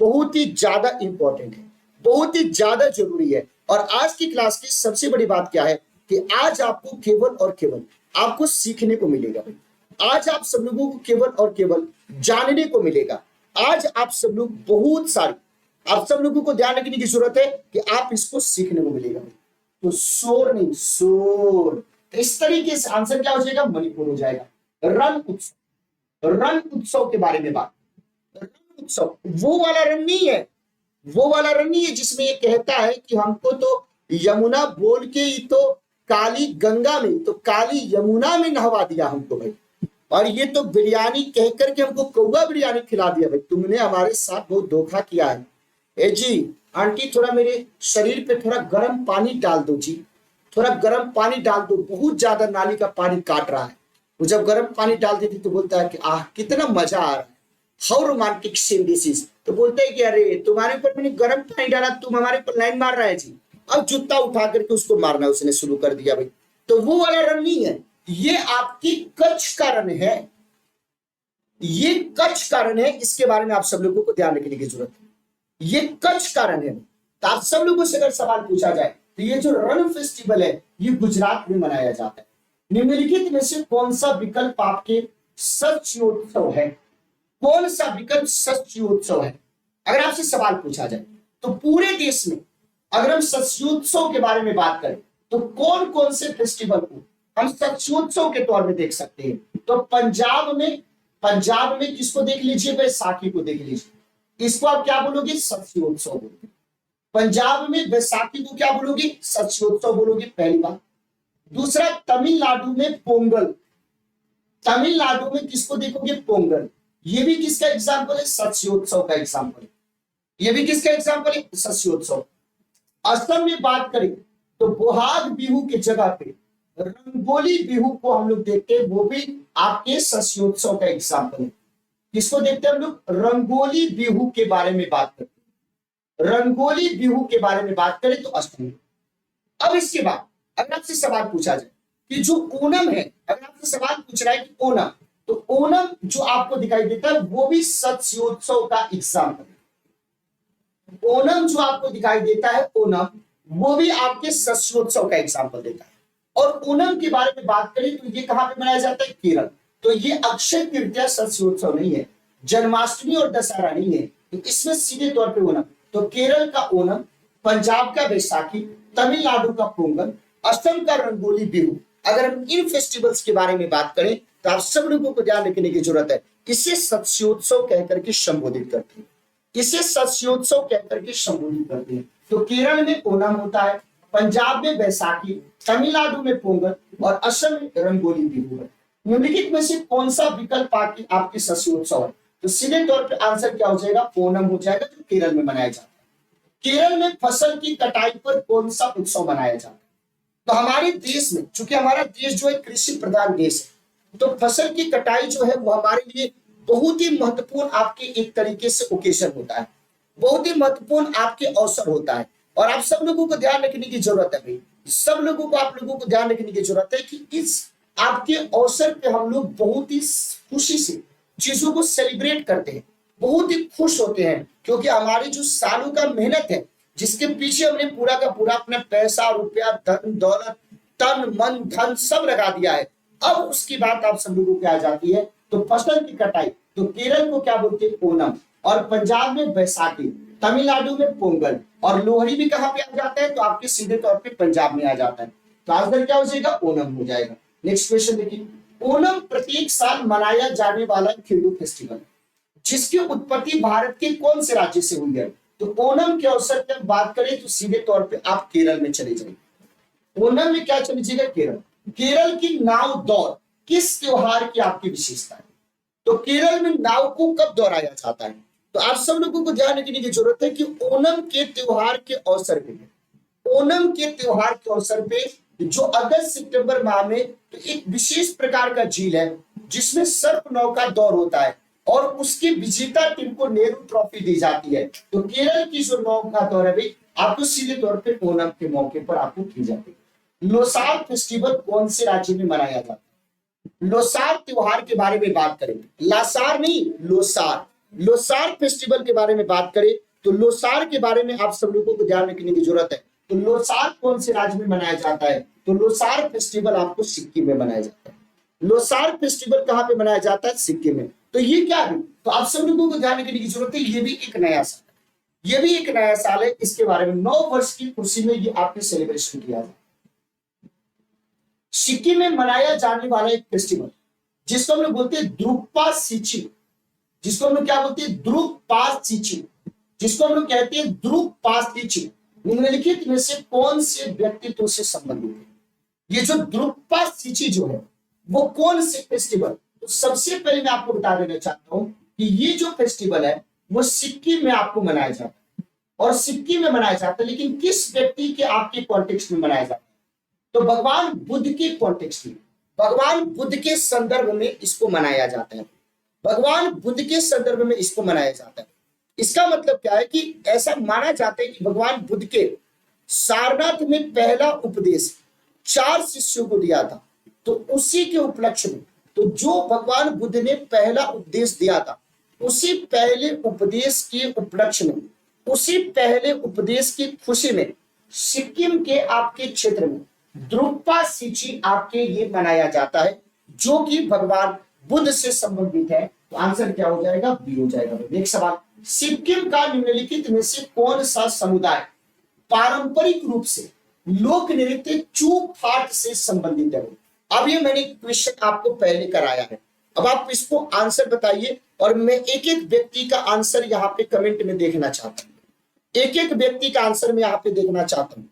बहुत ही ज्यादा इंपॉर्टेंट है, बहुत ही ज्यादा जरूरी है। और आज की क्लास की सबसे बड़ी बात क्या है कि आज आपको केवल और केवल आपको सीखने को मिलेगा। आज आप सब लोगों को केवल और केवल जानने को मिलेगा। आज आप सब लोग बहुत सारी, आप सब लोगों को ध्यान रखने की जरूरत है कि आप इसको सीखने को मिलेगा। तो शोर नहीं, शोर। तो इस तरीके से आंसर क्या हो जाएगा, मणिपुर हो जाएगा। रण उत्सव, रण उत्सव के बारे में बात, रण उत्सव वो वाला रण नहीं है, वो वाला रण नहीं है जिसमें ये कहता है कि हमको तो यमुना बोल के ही तो काली गंगा में, तो काली यमुना में नहवा दिया हमको भाई, और ये तो बिरयानी कह करके हमको कौवा बिरयानी खिला दिया भाई, तुमने हमारे साथ बहुत धोखा किया है। ए जी आंटी थोड़ा मेरे शरीर पे थोड़ा गर्म पानी डाल दो जी, थोड़ा गर्म पानी डाल दो, बहुत ज्यादा नाली का पानी काट रहा है। वो जब गर्म पानी डाल देती तो बोलता है कि आह कितना मजा आ रहा है, how romantic seen this is. तो बोलते हैं कि अरे तुम्हारे ऊपर मैंने गर्म पानी डाला, तुम हमारे ऊपर लाइन मार रहा है जी। अब जूता उठा करके उसको मारना उसने शुरू कर दिया भाई। तो वो वाला रण नहीं है, ये आपकी कच्छ का रण है, ये कच्छ का रण है। इसके बारे में आप सब लोगों को ध्यान रखने की जरूरत है, ये कच्छ का रण है। तो आप सब लोगों से अगर सवाल पूछा जाए तो ये जो रण फेस्टिवल है ये गुजरात में मनाया जाता है। निम्नलिखित में से कौन सा विकल्प आपके सत्योत्सव है, कौन सा विकल्प सत्योत्सव है। अगर आपसे सवाल पूछा जाए तो पूरे देश में अगर हम सत्स्योत्सव के बारे में बात करें तो कौन कौन से फेस्टिवल को हम सत्स्योत्सव के तौर में देख सकते हैं? तो पंजाब में किसको देख लीजिए, बैसाखी को देख लीजिए, इसको आप क्या बोलोगे? सत्स्योत्सव बोलोगे। पंजाब में बैसाखी को क्या बोलोगे? सत्स्योत्सव बोलोगे, पहली बात। दूसरा, तमिलनाडु में पोंगल, तमिलनाडु में किसको देखोगे? पोंगल। ये भी किसका एग्जाम्पल है? सत्स्योत्सव का एग्जाम्पल है। ये भी किसका एग्जाम्पल है? सत्स्योत्सव। असम में बात करें तो बोहाग बिहू के जगह पे रंगोली बिहू को हम लोग देखते हैं, वो भी आपके सत्स्योत्सव का एग्जाम्पल है। किसको देखते हैं हम लोग? रंगोली बिहू के बारे में बात करते हैं। रंगोली बिहू के बारे में बात करें तो असम में। अब इसके बाद अगर आपसे सवाल पूछा जाए कि जो ओणम है, अगर आपसे सवाल पूछ रहा है कि ओणम, तो ओणम जो आपको दिखाई देता है वो भी सत्स्योत्सव का एग्जाम्पल है। ओणम जो आपको दिखाई देता है, ओणम, वो भी आपके सत्स्योत्सव का एग्जाम्पल देता है। और ओणम के बारे में बात करें तो ये कहां पे मनाया जाता है? केरल। तो ये अक्षय तृतीया सत्स्योत्सव नहीं है, जन्माष्टमी और दशहरा नहीं है, तो इसमें सीधे तौर पे ओणम। तो केरल का ओणम, पंजाब का बैसाखी, तमिलनाडु का पोंगल, असम का रंगोली बिहू। अगर हम इन फेस्टिवल्स के बारे में बात करें तो आप सब लोगों को ध्यान रखने की जरूरत है, इसे सत्स्योत्सव कहकर के संबोधित करते हैं, इसे सत्स्योत्सव कहकर के संबोधित करते हैं। तो केरल में ओणम होता है, पंजाब में बैसाखी, तमिलनाडु में पोंगल और असम में रंगोली बिहू है। निम्नलिखित में से कौन सा विकल्प आपके सत्स्योत्सव है? तो सीधे तौर पर आंसर क्या हो जाएगा? ओणम हो जाएगा, जो केरल में मनाया जाता है। केरल में फसल की कटाई पर कौन सा उत्सव मनाया जाता है? तो हमारे देश में, चूंकि हमारा देश जो है कृषि प्रधान देश है, तो फसल की कटाई जो है वो हमारे लिए बहुत ही महत्वपूर्ण आपके एक तरीके से ओकेजन होता है, बहुत ही महत्वपूर्ण आपके अवसर होता है। और आप सब लोगों को ध्यान रखने की जरूरत है भाई, सब लोगों को, आप लोगों को ध्यान रखने की जरूरत है कि इस आपके अवसर पे हम लोग बहुत ही खुशी से चीजों को सेलिब्रेट करते हैं, बहुत ही खुश होते हैं, क्योंकि हमारी जो सालों का मेहनत है, जिसके पीछे हमने पूरा का पूरा अपना पैसा, रुपया, धन दौलत, तन मन धन सब लगा दिया है, अब उसकी बात आप सब लोगों की आ जाती है। तो फसल की कटाई, तो केरल को क्या बोलते हैं? ओणम। और पंजाब में बैसाखी, तमिलनाडु में पोंगल, और लोहड़ी भी कहां पे आ जाता है? तो आपके सीधे तौर पे पंजाब में आ जाता है। तो आंसर क्या हो जाएगा? ओणम हो जाएगा। नेक्स्ट क्वेश्चन देखिए, ओणम प्रत्येक साल मनाया जाने वाला हिंदू फेस्टिवल, जिसकी उत्पत्ति भारत के कौन से राज्य से हुई है? तो ओणम के अवसर पर बात करें तो सीधे तौर पे आप केरल में चले जाएंगे। ओणम में क्या चले जाएगा? केरल। केरल की नाव दौड़ किस त्योहार की आपकी विशेषता है? तो केरल में नाव को कब दौड़ाया जाता है? तो आप सब लोगों को ध्यान रखने की जरूरत है कि ओणम के त्योहार के अवसर पे, ओणम के त्योहार के अवसर पे जो अगस्त सितंबर माह में तो एक विशेष प्रकार का झील है जिसमें सर्प नौका दौड़ होता है और उसकी विजेता टीम को नेहरू ट्रॉफी दी जाती है। तो केरल की जो नौका दौड़ है भाई, आपको सीधे तौर पे ओणम के मौके पर आपको की जाती है। लोसार फेस्टिवल कौन से राज्य में मनाया जाता है? लोसार त्योहार के बारे में बात करें, लासार नहीं, लोसार, लोसार फेस्टिवल के बारे में बात करें तो लोसार के बारे में आप सब लोगों को ध्यान रखने की जरूरत है। तो लोसार कौन से राज्य में मनाया जाता है? तो लोसार फेस्टिवल आपको सिक्किम में मनाया जाता है। लोसार फेस्टिवल कहां पे मनाया जाता है? सिक्किम में। तो ये क्या है? तो आप सब लोगों को ध्यान रखने की जरूरत है, ये भी एक नया साल है, ये भी एक नया साल है। इसके बारे में 9 वर्ष की खुशी में ये आपने सेलिब्रेशन किया है। सिक्किम में मनाया जाने वाला एक फेस्टिवल जिसको हम लोग बोलते हैं द्रुक्पा सिची, जिसको हम लोग क्या बोलते हैं? द्रुक्पा सिची, जिसको हम लोग कहते हैं द्रुक्पा सिची, निम्नलिखित में से कौन से व्यक्तित्व से संबंधित है? ये जो द्रुक्पा सिची जो है वो कौन से फेस्टिवल? तो सबसे पहले मैं आपको बता देना चाहता हूं कि ये जो फेस्टिवल है वो सिक्किम में आपको मनाया जाता है, और सिक्किम में मनाया जाता है, लेकिन किस व्यक्ति के आपके कॉन्टेक्स्ट में मनाया जाता है? तो भगवान बुद्ध के कॉन्टेक्स्ट में, भगवान बुद्ध के संदर्भ में इसको मनाया जाता है, भगवान बुद्ध के संदर्भ में इसको मनाया जाता है। इसका मतलब क्या है कि ऐसा माना जाता है कि भगवान बुद्ध के सारनाथ में पहला उपदेश 4 शिष्यों को दिया था, तो उसी के उपलक्ष्य में, तो जो भगवान बुद्ध ने पहला उपदेश दिया था उसी पहले उपदेश के उपलक्ष्य में, उसी पहले उपदेश की खुशी में सिक्किम के आपके क्षेत्र में द्रुक्पा सिची आपके ये मनाया जाता है, जो कि भगवान बुद्ध से संबंधित है। तो आंसर क्या हो जाएगा? बी हो जाएगा। नेक्स्ट सवाल, सिक्किम का निम्नलिखित में से कौन सा समुदाय पारंपरिक रूप से लोक नृत्य चू फाट से संबंधित है। अब ये मैंने क्वेश्चन आपको पहले कराया है, अब आप इसको आंसर बताइए और मैं एक एक व्यक्ति का आंसर यहाँ पे कमेंट में देखना चाहता हूँ। एक एक व्यक्ति का आंसर मैं यहाँ पे देखना चाहता हूँ।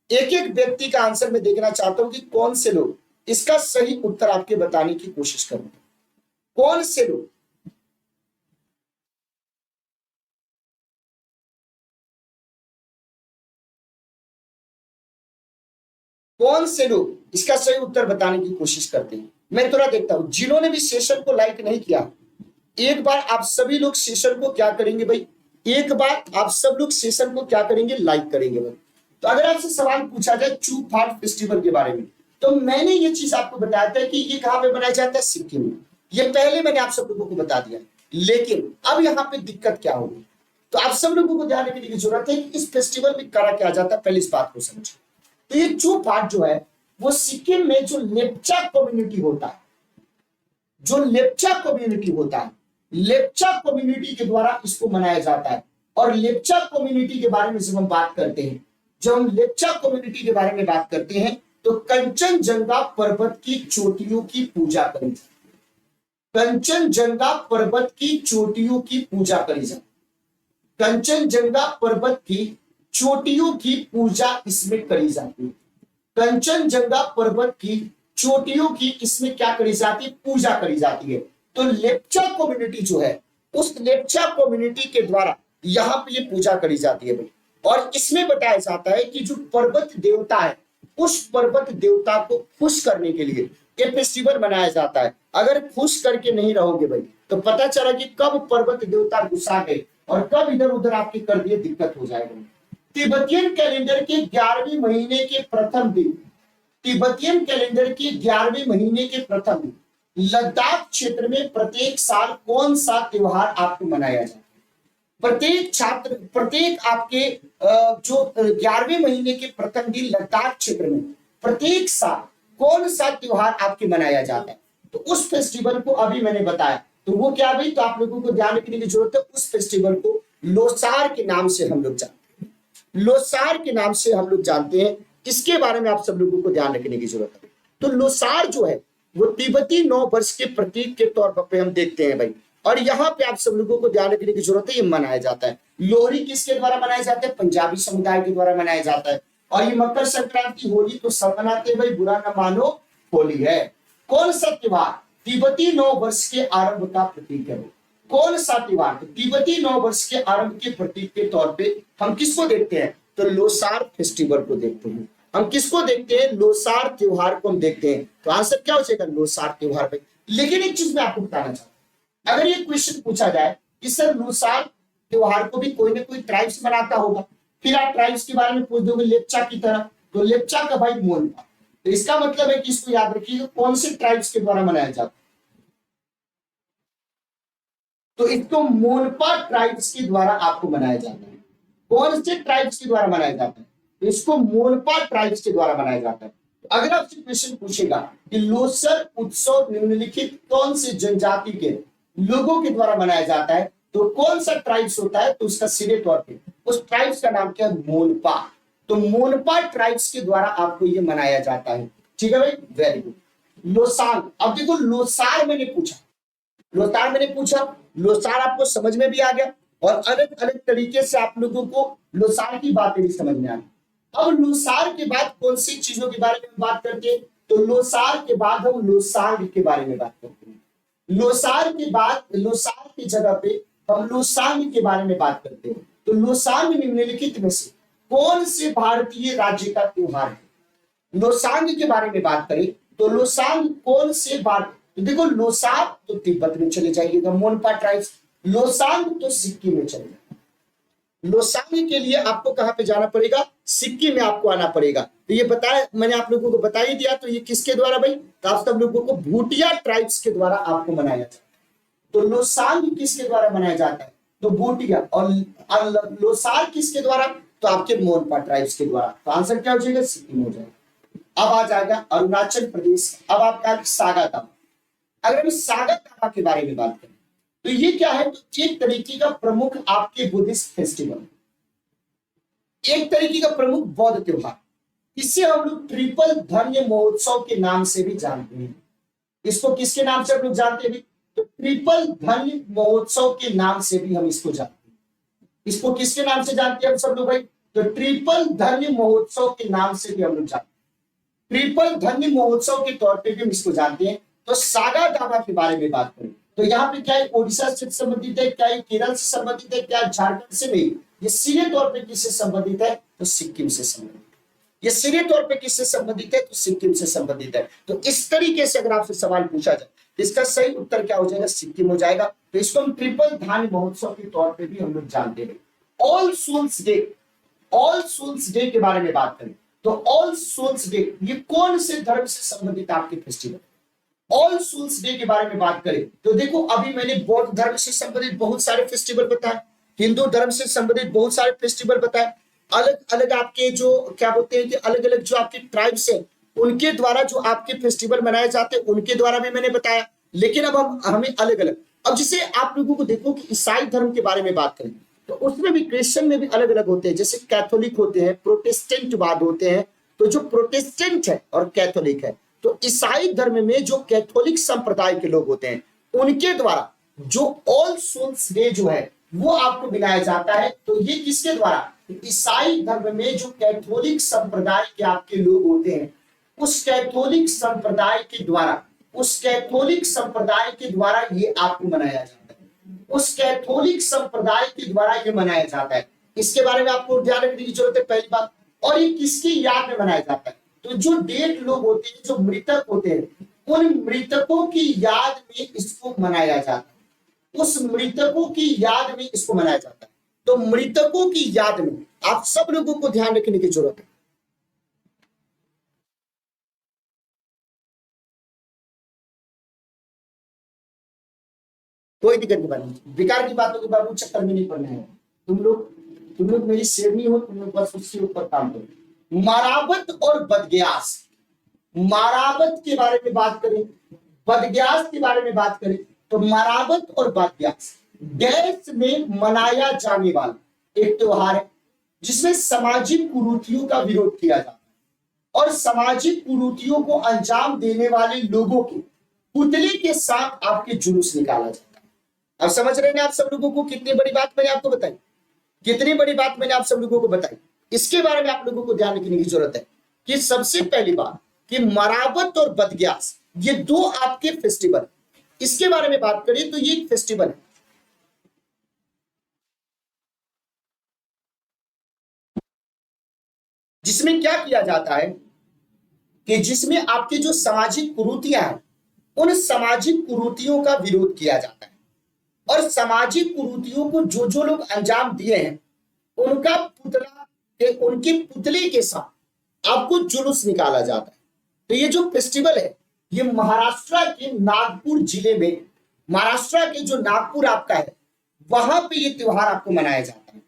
एक एक व्यक्ति का आंसर मैं देखना चाहता हूँ कि कौन से लोग इसका सही उत्तर आपके बताने की कोशिश करेंगे। कौन से लोग, कौन से लोग इसका सही उत्तर बताने की कोशिश करते हैं। मैं थोड़ा देखता हूं जिन्होंने भी सेशन को लाइक नहीं किया, एक बार आप सभी लोग सेशन को क्या करेंगे भाई, एक बार आप सब लोग सेशन को क्या करेंगे, लाइक करेंगे भाई। तो अगर आपसे सवाल पूछा जाए चू फाट फेस्टिवल के बारे में, तो मैंने ये चीज आपको बताया था कि ये कहां पे मनाया जाता है, सिक्किम में। ये पहले मैंने आप सब लोगों को बता दिया, लेकिन अब यहाँ पे दिक्कत क्या होगी, तो आप सब लोगों को ध्यान रखने की जरूरत है कि इस फेस्टिवल में करा क्या जाता है, पहले इस बात को समझो। तो ये चू फाट जो है वो सिक्किम में जो लेप्चा कम्युनिटी होता है, जो लेप्चा कम्युनिटी होता है, लेप्चा कम्युनिटी के द्वारा इसको मनाया जाता है। और लेप्चा कम्युनिटी के बारे में जब हम बात करते हैं, जब हम लेप्चा कम्युनिटी के बारे में बात करते हैं, तो कंचनजंगा पर्वत की चोटियों की पूजा करी जाती है। कंचनजंगा पर्वत की चोटियों की पूजा करी जाती है। कंचनजंगा पर्वत की चोटियों की पूजा इसमें करी जाती है। कंचनजंगा पर्वत की चोटियों की इसमें क्या करी जाती है, पूजा करी जाती है। तो लेप्चा कम्युनिटी जो है, उस लेप्चा कम्युनिटी के द्वारा यहाँ पे ये पूजा करी जाती है भाई। और इसमें बताया जाता है कि जो पर्वत देवता है, उस पर्वत देवता को खुश करने के लिए ये फेस्टिवल मनाया जाता है। अगर खुश करके नहीं रहोगे भाई, तो पता चला कि कब पर्वत देवता गुस्सा गए और कब इधर उधर आपके कर दिए, दिक्कत हो जाएगा। तिब्बतियन कैलेंडर के 11वें महीने के प्रथम दिन, तिब्बतियन कैलेंडर के 11वें महीने के प्रथम दिन लद्दाख क्षेत्र में प्रत्येक साल कौन सा त्योहार आपको मनाया जाता है। प्रत्येक छात्र, प्रत्येक आपके जो 11वें महीने के प्रथम दिन लद्दाख क्षेत्र में प्रत्येक साल कौन सा त्योहार आपके मनाया जाता है। तो उस फेस्टिवल को अभी मैंने बताया, तो वो क्या भाई, तो आप लोगों को ध्यान रखने की जरूरत है, उस फेस्टिवल को लोसार के नाम से हम लोग जानते हैं। लोसार के नाम से हम लोग जानते हैं, इसके बारे में आप सब लोगों को ध्यान रखने की जरूरत है। तो लोसार जो है वो तिब्बती 9 वर्ष के प्रतीक के तौर पर हम देखते हैं भाई। और यहाँ पे आप सब लोगों को ध्यान रखने की जरूरत है, ये मनाया जाता है। लोहड़ी किसके द्वारा मनाया जाता है, पंजाबी समुदाय के द्वारा मनाया जाता है। और ये मकर संक्रांति, होली तो सब मनाते हैं भाई, बुरा न मानो होली है। कौन सा त्योहार तिब्बती 9 वर्ष के आरंभ का प्रतीक है, कौन सा त्योहार, तो तिब्बती 9 वर्ष के आरंभ के प्रतीक के तौर पे हम किसको देखते हैं, तो लोसार फेस्टिवल को देखते हैं। हम किसको देखते हैं, लोसार त्योहार को हम देखते हैं। तो आंसर क्या हो जाएगा, लोसार त्योहार पे। लेकिन एक चीज मैं आपको बताना चाहता हूं, अगर ये क्वेश्चन पूछा जाए कि सर लोसार त्योहार को भी कोई ना कोई ट्राइब्स मनाता होगा, फिर आप ट्राइब्स के बारे में पूछ दोगे लेप्चा की तरह, तो लेप्चा का भाई मोनपा, तो इसका मतलब है कि इसको याद रखिएगा कौन से ट्राइब्स के द्वारा मनाया जाता है, तो इसको मोनपा ट्राइब्स के द्वारा आपको मनाया जाता है। कौन से ट्राइब्स के द्वारा मनाया जाता है, तो इसको मोनपा ट्राइब्स के द्वारा मनाया जाता है। तो अगर आपसे क्वेश्चन पूछेगा कि लोसर उत्सव निम्नलिखित कौन से जनजाति के लोगों के द्वारा मनाया जाता है, तो कौन सा ट्राइब्स होता है, तो उसका सीधे तौर पे उस ट्राइब्स का नाम क्या है, मोनपा। तो मोनपा ट्राइब्स के द्वारा आपको ये मनाया जाता है। ठीक है भाई, वेरी गुड। लोसार, अब देखो लोसार मैंने पूछा, लोसार मैंने पूछा, लोसार आपको समझ में भी आ गया और अलग अलग तरीके से आप लोगों को लोसार की बातें भी समझ में आ गई। अब लोसार के बाद कौन सी चीजों के बारे में बात करते हैं, तो लोसार के बाद हम लोसांग के बारे में बात करते हैं। लोसार के बाद, लोसार की जगह पे हम लोसांग के बारे में बात करते हैं। तो लोसांग निम्नलिखित में से कौन से भारतीय राज्य का त्योहार है। लोसांग के बारे में बात करें तो लोसांग कौन से भारत, तो देखो लोसार तो तिब्बत में चले जाइएगा, मोनपा ट्राइब्स। लोसांग तो सिक्किम में चले जाएगा। लोसांग के लिए आपको कहां पे जाना पड़ेगा, सिक्किम में आपको आना पड़ेगा। तो ये बताया मैंने आप लोगों को बता ही दिया। तो ये किसके द्वारा भाई, तो आप सब लोगों को भूटिया ट्राइब्स के द्वारा आपको मनाया जाता है। तो लोसांग किसके द्वारा मनाया जाता है, तो भूटिया। और लोसार किसके द्वारा, तो आपके मोनपा ट्राइब्स के द्वारा। तो आंसर क्या हो जाएगा, सिक्किम हो जाएगा। अब आ जाएगा अरुणाचल प्रदेश। अब आपका सागा दावा। अगर हम सागा दावा के बारे में बात करें तो ये क्या है, तो एक तरीके का प्रमुख आपके बुद्धिस्ट फेस्टिवल, एक तरीके का प्रमुख बौद्ध त्योहार, इसे हम लोग ट्रिपल धन्य महोत्सव के नाम से भी जानते हैं। इसको किसके नाम से हम लोग जानते हैं? तो ट्रिपल धन्य महोत्सव के नाम से भी हम इसको जानते हैं। इसको किसके नाम से जानते हैं हम सब लोग भाई? तो ट्रिपल धन्य महोत्सव के नाम से भी हम लोग जानते हैं। ट्रिपल धन्य महोत्सव के तौर पे भी हम इसको जानते हैं। तो सागा दावा के बारे में बात करें तो यहाँ पे क्या है, ओडिशा से संबंधित है, क्या है केरल से संबंधित है, क्या झारखंड से नहीं, ये सीधे तौर पे किससे संबंधित है? तो सिक्किम से संबंधित। ये सीधे तौर पे किससे संबंधित है? तो सिक्किम से संबंधित है। तो इस तरीके से अगर आपसे सवाल पूछा जाए, इसका सही उत्तर क्या हो जाएगा? सिक्किम हो जाएगा। तो इसको हम ट्रिपल धान्य महोत्सव के तौर पे भी हम लोग जानते हैं। All souls day, all souls day के बारे में बात करें तो ऑल सोल्स डे ये कौन से धर्म से संबंधित आपके फेस्टिवल? ऑल सोल्स डे के बारे में बात करें तो देखो, अभी मैंने बौद्ध धर्म से संबंधित बहुत सारे फेस्टिवल बताए, हिंदू धर्म से संबंधित बहुत सारे फेस्टिवल बताए, अलग अलग आपके जो क्या बोलते हैं कि अलग अलग जो आपके ट्राइब्स हैं उनके द्वारा जो आपके फेस्टिवल मनाए जाते हैं उनके द्वारा भी मैंने बताया। लेकिन अब हम हमें अलग अलग, अब जैसे आप लोगों को देखो कि ईसाई धर्म के बारे में बात करें तो उसमें भी क्रिश्चियन में भी अलग अलग होते हैं, जैसे कैथोलिक होते हैं, प्रोटेस्टेंट वाद होते हैं। तो जो प्रोटेस्टेंट है और कैथोलिक है, तो ईसाई धर्म में जो कैथोलिक संप्रदाय के लोग होते हैं उनके द्वारा जो ऑल सोल्स डे जो है वो आपको मनाया जाता है। तो ये किसके द्वारा? ईसाई धर्म में जो कैथोलिक संप्रदाय के आपके लोग होते हैं उस कैथोलिक संप्रदाय के द्वारा, उस कैथोलिक संप्रदाय के द्वारा ये आपको मनाया जाता है, उस कैथोलिक संप्रदाय के द्वारा ये मनाया जाता है। इसके बारे में आपको ध्यान रखने की जरूरत है, पहली बात। और ये किसकी याद में मनाया जाता है? तो जो डेड लोग होते हैं, जो मृतक होते हैं, उन मृतकों की याद में इसको मनाया जाता है, उस मृतकों की याद में इसको मनाया जाता है। तो मृतकों की याद में आप सब लोगों को ध्यान रखने की जरूरत है। कोई दिक्कत की बात नहीं, बेकार की बातों के बाबू चक्कर में नहीं पड़ना है। तुम लोग मेरी शेरनी हो, तुम लोग बस उसके ऊपर काम करो। मारावत और बदग्यास, मारावत के बारे में बात करें, बदग्यास के बारे में बात करें तो मारावत और बदग्यास देश में मनाया जाने वाला एक त्योहार है जिसमें सामाजिक कुरीतियों का विरोध किया जाता है और सामाजिक कुरीतियों को अंजाम देने वाले लोगों के पुतले के साथ आपके जुलूस निकाला जाता है। अब समझ रहे हैं आप सब लोगों को? कितनी बड़ी बात मैंने आपको बताई, कितनी बड़ी बात मैंने आप सब लोगों को बताई। इसके बारे में आप लोगों को ध्यान रखने की जरूरत है कि सबसे पहली बात कि मरावत और बदग्यास ये दो आपके फेस्टिवल, इसके बारे में बात करें तो ये एक फेस्टिवल है जिसमें क्या किया जाता है कि जिसमें आपके जो सामाजिक कुरीतियां हैं उन सामाजिक कुरीतियों का विरोध किया जाता है और सामाजिक कुरीतियों को जो जो लोग अंजाम दिए हैं उनका पुतला के उनके पुतले के साथ आपको जुलूस निकाला जाता है। तो ये जो फेस्टिवल है ये महाराष्ट्र के नागपुर जिले में, महाराष्ट्र के जो नागपुर आपका है वहां पे ये त्योहार आपको मनाया जाता है।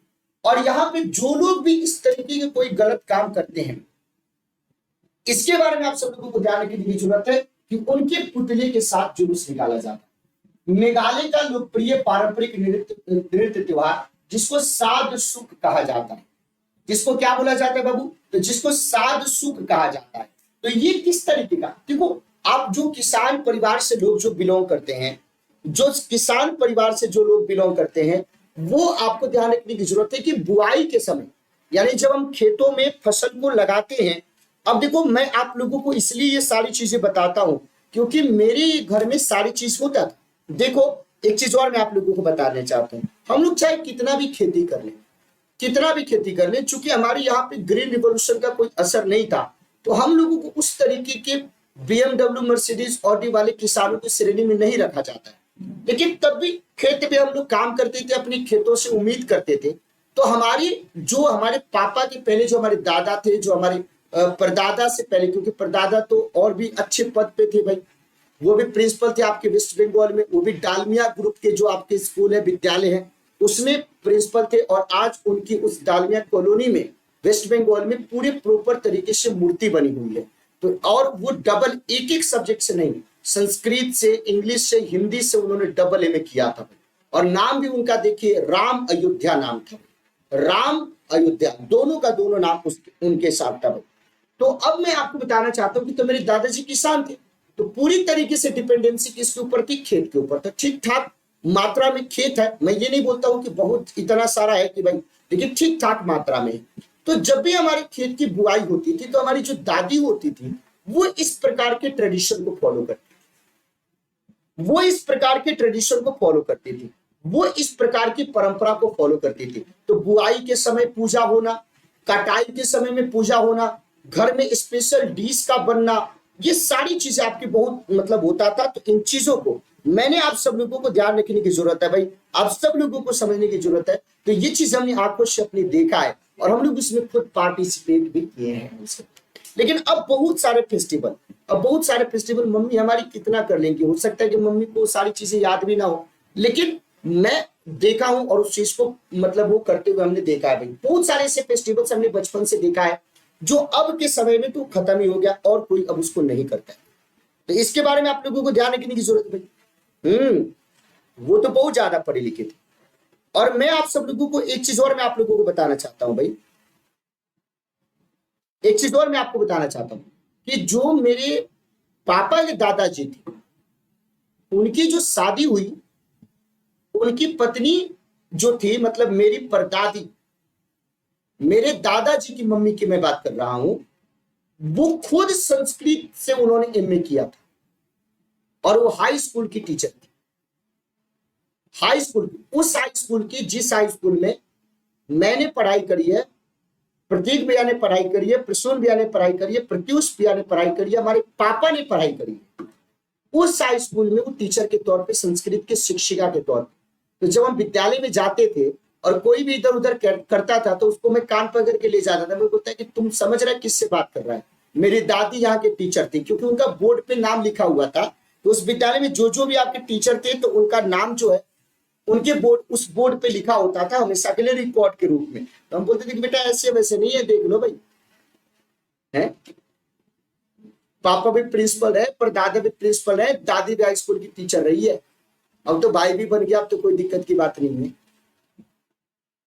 और यहाँ पे जो लोग भी इस तरीके के कोई गलत काम करते हैं इसके बारे में आप सब लोगों को ध्यान रखने की जरूरत है कि उनके पुतले के साथ जुलूस निकाला जाता है। मेघालय का लोकप्रिय पारंपरिक नृत्य त्योहार जिसको साध सुख कहा जाता है, जिसको क्या बोला जाता है बाबू? तो जिसको साध सुख कहा जाता है। तो ये किस तरीके का, देखो आप जो किसान परिवार से लोग जो बिलोंग करते हैं, जो किसान परिवार से जो लोग बिलोंग करते हैं वो आपको ध्यान रखने की जरूरत है कि बुआई के समय यानी जब हम खेतों में फसल को लगाते हैं, अब देखो मैं आप लोगों को इसलिए ये सारी चीजें बताता हूं क्योंकि मेरे घर में सारी चीज होता था। देखो एक चीज और मैं आप लोगों को बताना चाहता हूँ, हम लोग चाहे कितना भी खेती कर लें, कितना भी खेती कर लें, चूंकि हमारे यहाँ पे ग्रीन रिवॉल्यूशन का कोई असर नहीं था तो हम लोगों को उस तरीके के BMW मर्सिडीज ऑडी वाले किसानों की श्रेणी में नहीं रखा जाता है। लेकिन तब भी खेत पे हम लोग काम करते थे, अपने खेतों से उम्मीद करते थे। तो हमारे पापा के पहले जो हमारे दादा थे, जो हमारे परदादा से पहले, क्योंकि परदादा तो और भी अच्छे पद पे थे भाई, वो भी प्रिंसिपल थे आपके वेस्ट बंगाल में, वो भी डालमिया ग्रुप के जो आपके स्कूल है, विद्यालय है, उसमें प्रिंसिपल थे। और आज उनकी उस डालमिया कॉलोनी में वेस्ट बंगाल में पूरे प्रॉपर तरीके से मूर्ति बनी हुई है। तो और वो डबल एक सब्जेक्ट से नहीं, संस्कृत से, इंग्लिश से, हिंदी से उन्होंने डबल एमए किया था। और नाम भी उनका देखिए राम अयोध्या नाम था। राम अयोध्या, दोनों का दोनों नाम उनके साथ था भाई। तो अब मैं आपको बताना चाहता हूं कि तो मेरे दादाजी किसान थे, तो पूरी तरीके से डिपेंडेंसी किसके ऊपर थी? खेत के ऊपर। तो ठीक ठाक मात्रा में खेत है, मैं ये नहीं बोलता हूं कि बहुत इतना सारा है कि भाई, लेकिन ठीक ठाक मात्रा में। तो जब भी हमारे खेत की बुआई होती थी तो हमारी जो दादी होती थी वो इस प्रकार के ट्रेडिशन को फॉलो करती थी, वो इस प्रकार के ट्रेडिशन को फॉलो करती थी, वो इस प्रकार की परंपरा को फॉलो करती थी। तो बुआई के समय पूजा होना, कटाई के समय में पूजा होना, घर में स्पेशल डिश का बनना, ये सारी चीजें आपकी बहुत मतलब होता था। तो इन चीजों को मैंने आप सब लोगों को ध्यान रखने की जरूरत है भाई, आप सब लोगों को समझने की जरूरत है। तो ये चीज हमने आंखों से अपनी देखा है और हम लोग इसमें खुद पार्टिसिपेट भी किए हैं। लेकिन अब बहुत सारे फेस्टिवल, अब बहुत सारे फेस्टिवल मम्मी हमारी कितना कर लेंगी, हो सकता है कि मम्मी को सारी चीजें याद भी ना हो, लेकिन मैं देखा हूं और उस चीज को मतलब वो करते हुए हमने देखा है भाई। बहुत सारे ऐसे फेस्टिवल्स हमने बचपन से देखा है जो अब के समय में तो खत्म ही हो गया और कोई अब उसको नहीं करता है। तो इसके बारे में आप लोगों को ध्यान रखने की जरूरत है भाई। वो तो बहुत ज्यादा पढ़े लिखे थे। और मैं आप सब लोगों को एक चीज और मैं आप लोगों को बताना चाहता हूं भाई, एक चीज और मैं आपको बताना चाहता हूं कि जो मेरे पापा के दादाजी थे, उनकी जो शादी हुई, उनकी पत्नी जो थी मतलब मेरी परदादी, मेरे दादाजी की मम्मी की मैं बात कर रहा हूं, वो खुद संस्कृत से उन्होंने एमए किया था और वो हाई स्कूल की टीचर थी। हाई स्कूल, उस हाई स्कूल की जिस हाई स्कूल में मैंने पढ़ाई करी है, प्रतीक भैया ने पढ़ाई करी है, प्रसून भैया ने पढ़ाई करी है, प्रत्युष भैया ने पढ़ाई करी है, हमारे पापा ने पढ़ाई करी है, उस हाई स्कूल में वो टीचर के तौर पे, संस्कृत के शिक्षिका के तौर पे। तो जब हम विद्यालय में जाते थे और कोई भी इधर उधर करता था तो उसको मैं कान पकड़ के ले जाता था। मैं बोलता है कि तुम समझ रहे किससे बात कर रहा है? मेरी दादी यहाँ के टीचर थी, क्योंकि उनका बोर्ड पे नाम लिखा हुआ था। तो उस विद्यालय में जो जो भी आपके टीचर थे तो उनका नाम जो है उनके बोर्ड, उस बोर्ड पे लिखा होता था हमेशा के लिए रिकॉर्ड के रूप में। तो हम बोलते थे कि बेटा ऐसे वैसे नहीं है, देख लो भाई, है पापा भी प्रिंसिपल है, पर दादा भी प्रिंसिपल है, दादी भी हाई स्कूल की टीचर रही है, अब तो भाई भी बन गया, अब तो कोई दिक्कत की बात नहीं है।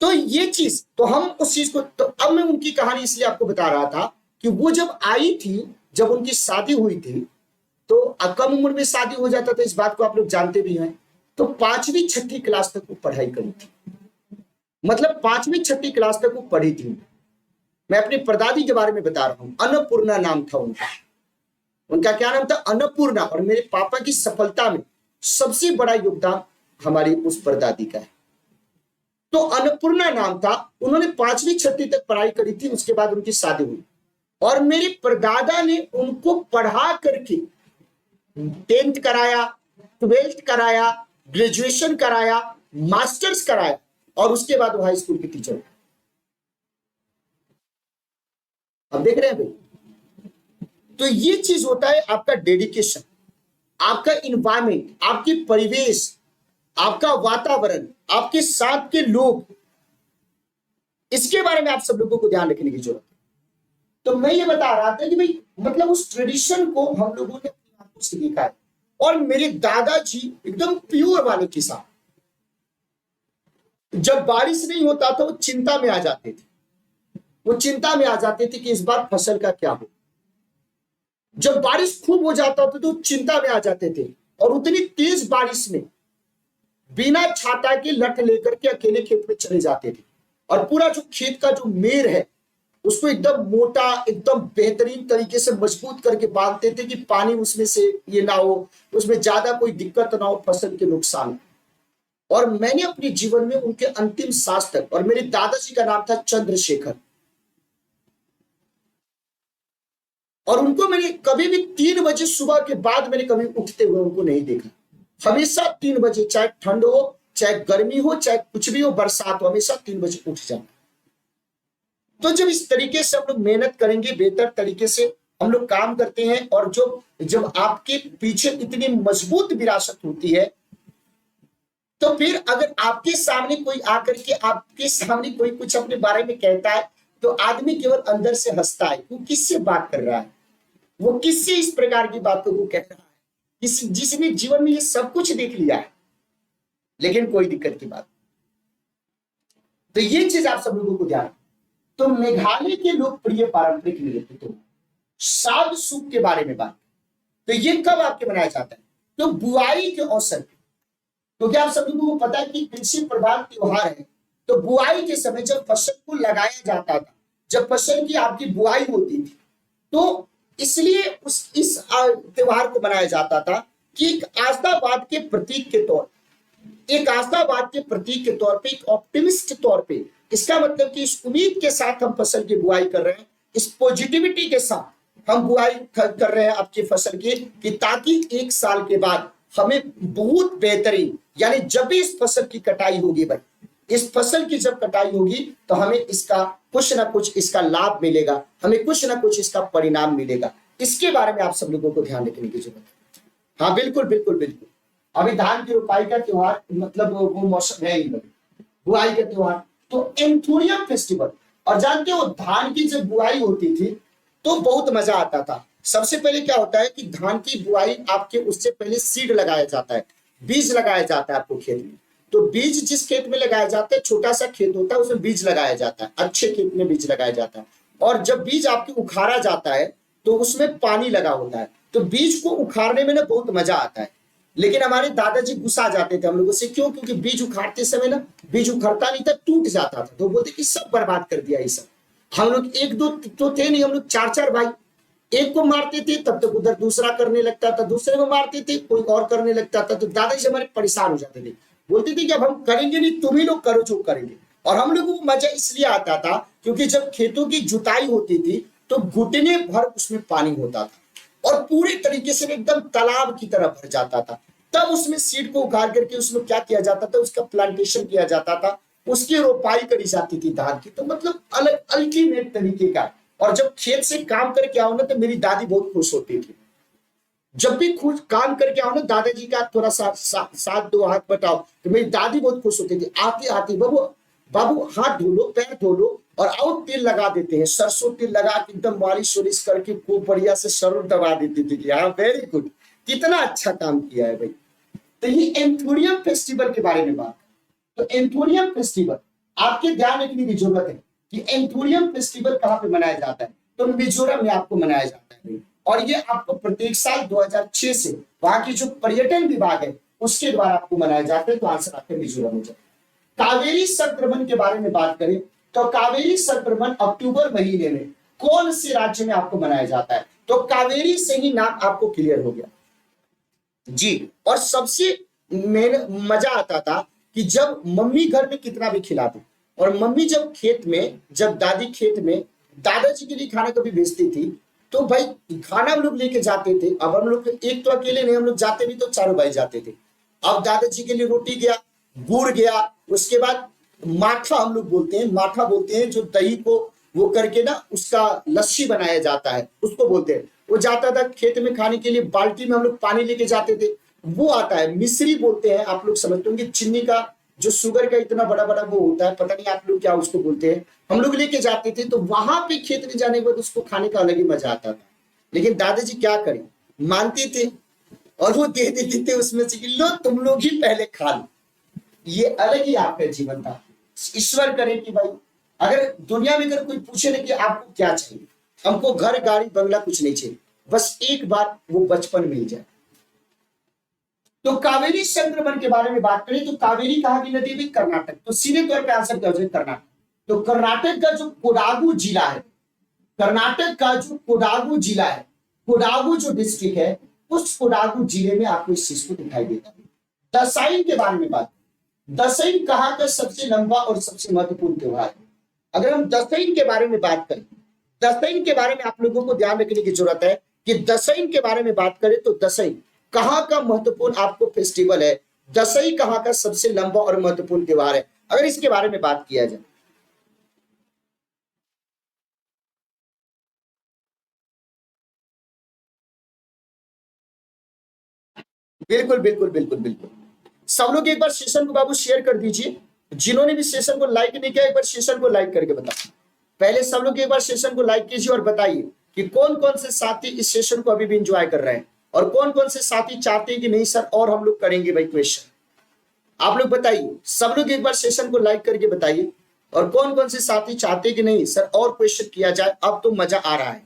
तो ये चीज, तो हम उस चीज को, तो अब मैं उनकी कहानी इसलिए आपको बता रहा था कि वो जब आई थी, जब उनकी शादी हुई थी, तो कम उम्र में शादी हो जाता था, इस बात को आप लोग जानते भी हैं। तो 5वीं 6ठी क्लास तक वो पढ़ाई करी थी, मतलब 5वीं 6ठी क्लास तक वो पढ़ी थी। मैं अपनी परदादी के बारे में बता रहा हूं, अन्नपूर्णा नाम था उनका। उनका क्या नाम था? अन्नपूर्णा। और मेरे पापा की सफलता में सबसे बड़ा योगदान हमारी उस परदादी का है। तो अन्नपूर्णा नाम था, उन्होंने 5वीं 6ठी तक पढ़ाई करी थी, उसके बाद उनकी शादी हुई और मेरे परदादा ने उनको पढ़ा करके 10th कराया, 12th कराया, ग्रेजुएशन कराया, मास्टर्स कराया और उसके बाद वो हाई स्कूल की टीचर। अब देख रहे हैं भाई, तो ये चीज होता है आपका डेडिकेशन, आपका इन्वायरमेंट, आपकी परिवेश, आपका वातावरण, आपके साथ के लोग, इसके बारे में आप सब लोगों को ध्यान रखने की जरूरत है। तो मैं ये बता रहा था कि भाई मतलब उस ट्रेडिशन को हम लोगों ने अपनी आंखों से देखा है। और मेरे दादाजी एकदम प्योर वाले किसान, जब बारिश नहीं होता था वो चिंता में आ जाते थे, वो चिंता में आ जाते थे कि इस बार फसल का क्या हो। जब बारिश खूब हो जाता था तो चिंता में आ जाते थे, और उतनी तेज बारिश में बिना छाता के लठ लेकर के अकेले खेत में चले जाते थे और पूरा जो खेत का जो मेड़ है उसको एकदम मोटा, एकदम बेहतरीन तरीके से मजबूत करके बांधते थे कि पानी उसमें से ये ना हो, उसमें ज्यादा कोई दिक्कत ना हो, फसल के नुकसान। और मैंने अपने जीवन में उनके अंतिम सांस तक, और मेरे दादाजी का नाम था चंद्रशेखर, और उनको मैंने कभी भी 3 बजे सुबह के बाद मैंने कभी उठते हुए उनको नहीं देखा। हमेशा 3 बजे, चाहे ठंड हो, चाहे गर्मी हो, चाहे कुछ भी हो, बरसात हो, हमेशा 3 बजे उठ जाना। तो जब इस तरीके से हम लोग मेहनत करेंगे, बेहतर तरीके से हम लोग काम करते हैं, और जो जब आपके पीछे इतनी मजबूत विरासत होती है, तो फिर अगर आपके सामने कोई आकर के आपके सामने कोई कुछ अपने बारे में कहता है तो आदमी केवल अंदर से हंसता है। वो किससे बात कर रहा है, वो किससे इस प्रकार की बातों को कह रहा है, जिसने जीवन में ये सब कुछ देख लिया है। लेकिन कोई दिक्कत की बात, तो ये चीज आप सब लोगों को ध्यान। तो मेघालय के लोकप्रिय पारंपरिक नृत्य तो साग सूप के बारे में बात। तो ये कब आपके मनाया जाता है? तो बुआई के अवसर पे। तो क्या आप सब लोगों को पता है कि कृषि प्रधान त्योहार है, तो बुआई के समय जब फसल को लगाया जाता था, जब फसल की आपकी बुआई होती थी, तो इसलिए इस त्योहार को मनाया जाता था कि एक आशावाद के प्रतीक के तौर, एक आशावाद के प्रतीक के तौर पे, एक ऑप्टिमिस्ट तौर पे। इसका मतलब कि इस उम्मीद के साथ हम फसल की बुआई कर रहे हैं, इस पॉजिटिविटी के साथ हम बुआई कर रहे हैं आपकी फसल की, कि ताकि एक साल के बाद हमें बहुत बेहतरीन, यानी जब भी इस फसल की कटाई होगी भाई, इस फसल की जब कटाई होगी तो हमें इसका कुछ ना कुछ इसका लाभ मिलेगा, हमें कुछ ना कुछ इसका परिणाम मिलेगा। इसके बारे में आप सब लोगों को ध्यान रखने की जरूरत है। हाँ बिल्कुल बिल्कुल बिल्कुल। अभी धान की रोपाई का त्योहार, मतलब वो मौसम है ही बुआई का त्योहार, तो एंथोरियम फेस्टिवल। और जानते हो धान की जब बुआई होती थी तो बहुत मजा आता था। सबसे पहले क्या होता है कि धान की बुआई आपके, उससे पहले सीड लगाया जाता है, बीज लगाया जाता है आपको खेत में। तो बीज जिस खेत में लगाया जाता है, छोटा सा खेत होता है उसमें बीज लगाया जाता है, अच्छे खेत में बीज लगाया जाता है। और जब बीज आपके उखाड़ा जाता है तो उसमें पानी लगा होता है, तो बीज को उखाड़ने में ना बहुत मजा आता है। लेकिन हमारे दादाजी गुस्सा जाते थे हम लोगों से, क्यों? क्योंकि बीज उखाड़ते समय ना, बीज उखड़ता नहीं था, टूट जाता था, तो बोलते कि सब बर्बाद कर दिया ये सब। हम लोग एक दो तो थे नहीं, हम लोग चार चार भाई, एक को मारते थे तब तक उधर दूसरा करने लगता था, दूसरे को मारते थे कोई और करने लगता था। तो दादाजी हमारे परेशान हो जाते थे, बोलते थे कि अब हम करेंगे नहीं, तुम ही लोग करो जो करेंगे। और हम लोगों को मजा इसलिए आता था क्योंकि जब खेतों की जुताई होती थी तो घुटने भर उसमें पानी होता था और पूरी तरीके से एकदम तालाब की तरह भर जाता था। तब उसमें सीड को उखाड़ करके उसमें क्या किया जाता था, उसका प्लांटेशन किया जाता था, उसकी रोपाई करी जाती थी धान की। तो मतलब अलग अल्टीमेट तरीके का। और जब खेत से काम करके आओ ना तो मेरी दादी बहुत खुश होती थी। जब भी खुश काम करके आओ ना, दादाजी का थोड़ा साथ दो, हाथ बटाओ, तो मेरी दादी बहुत खुश होती थी। आती आती बाबू बाबू हाथ धो लो, पैर धो लो और आओ तेल लगा देते हैं, सरसों तेल लगा के एकदम मालिश वालिश करके खूब बढ़िया से सर दबा देती थी कि हाँ वेरी गुड, कितना अच्छा काम किया है भाई। तो ये एंथोरियम फेस्टिवल के बारे में बात। तो एंथोरियम फेस्टिवल आपके ध्यान रखने की जरूरत है कि एंथोरियम फेस्टिवल कहाँ पे मनाया जाता है? तो मिजोरम में आपको मनाया जाता है। और ये आपको प्रत्येक साल 2006 से वहां की जो पर्यटन विभाग है उसके द्वारा आपको मनाया जाता है। तो आंसर आपके मिजोरम हो जाए। कावेरी संक्रमण के बारे में बात करें तो कावेरी संक्रमण अक्टूबर महीने में कौन से राज्य में आपको मनाया जाता है? तो कावेरी से ही नाम आपको क्लियर हो गया जी। और सबसे मजा आता था कि जब मम्मी घर में कितना भी खिलाती, और मम्मी जब खेत में, जब दादी खेत में दादाजी के लिए खाना कभी भेजती थी तो भाई खाना हम लोग लेके जाते थे। अब हम लोग एक तो अकेले नहीं, हम लोग जाते भी तो चारों भाई जाते थे। अब दादाजी के लिए रोटी गया, गुड़ गया, उसके बाद माठा हम लोग बोलते हैं, माठा बोलते हैं जो दही को वो करके ना उसका लस्सी बनाया जाता है, उसको बोलते हैं। वो जाता था खेत में खाने के लिए, बाल्टी में हम लोग पानी लेके जाते थे, वो आता है। मिश्री बोलते हैं, आप लोग समझते होंगे, चीनी का जो शुगर का इतना बड़ा बड़ा वो होता है, पता नहीं आप लोग क्या उसको बोलते हैं, हम लोग लेके जाते थे। तो वहां पे खेत में जाने के बाद उसको खाने का अलग ही मजा आता था। लेकिन दादाजी क्या करें, मानते थे और वो दे देते थे उसमें से कि लो तुम लोग ही पहले खा लो। ये अलग ही आपका जीवन था। ईश्वर करे कि भाई अगर दुनिया में अगर कोई पूछे ना कि आपको क्या चाहिए, हमको घर गाड़ी बंगला कुछ नहीं चाहिए, बस एक बार वो बचपन मिल जाए। तो कावेरी संक्रमण के बारे में बात करें तो कावेरी कहाँ की नदी भी? कर्नाटक। तो सीधे तौर पे आंसर क्या हो जाए? कर्नाटक। तो कर्नाटक का जो कोडागु जिला है, कर्नाटक का जो कोडागु जिला है, कोडागु जो डिस्ट्रिक्ट है, उस कोडागु जिले में आपको इस चीज को दिखाई देता है। दसाई के बारे में बात, दसईं कहाँ का सबसे लंबा और सबसे महत्वपूर्ण त्योहार है? अगर हम दसईं के बारे में बात करें, दसईं के बारे में आप लोगों को ध्यान रखने की जरूरत है कि दसईं के बारे में बात करें तो दसईं कहाँ का महत्वपूर्ण आपको फेस्टिवल है, दसईं कहाँ का सबसे लंबा और महत्वपूर्ण त्योहार है, अगर इसके बारे में बात किया जाए। बिल्कुल बिल्कुल बिल्कुल बिल्कुल। सब लोग एक बार सेशन को बाबू शेयर कर दीजिए। जिन्होंने भी सेशन को लाइक नहीं किया एक बार सेशन को लाइक करके बताओ। पहले सब लोग एक बार सेशन को लाइक कीजिए और बताइए कि कौन कौन से साथी इस सेशन को अभी भी एंजॉय कर रहे हैं और कौन कौन से साथी चाहते हैं कि नहीं सर और हम लोग करेंगे भाई क्वेश्चन। आप लोग बताइए, सब लोग एक बार सेशन को लाइक करके बताइए। और कौन कौन से साथी चाहते कि नहीं सर और क्वेश्चन किया जाए, अब तो मजा आ रहा है।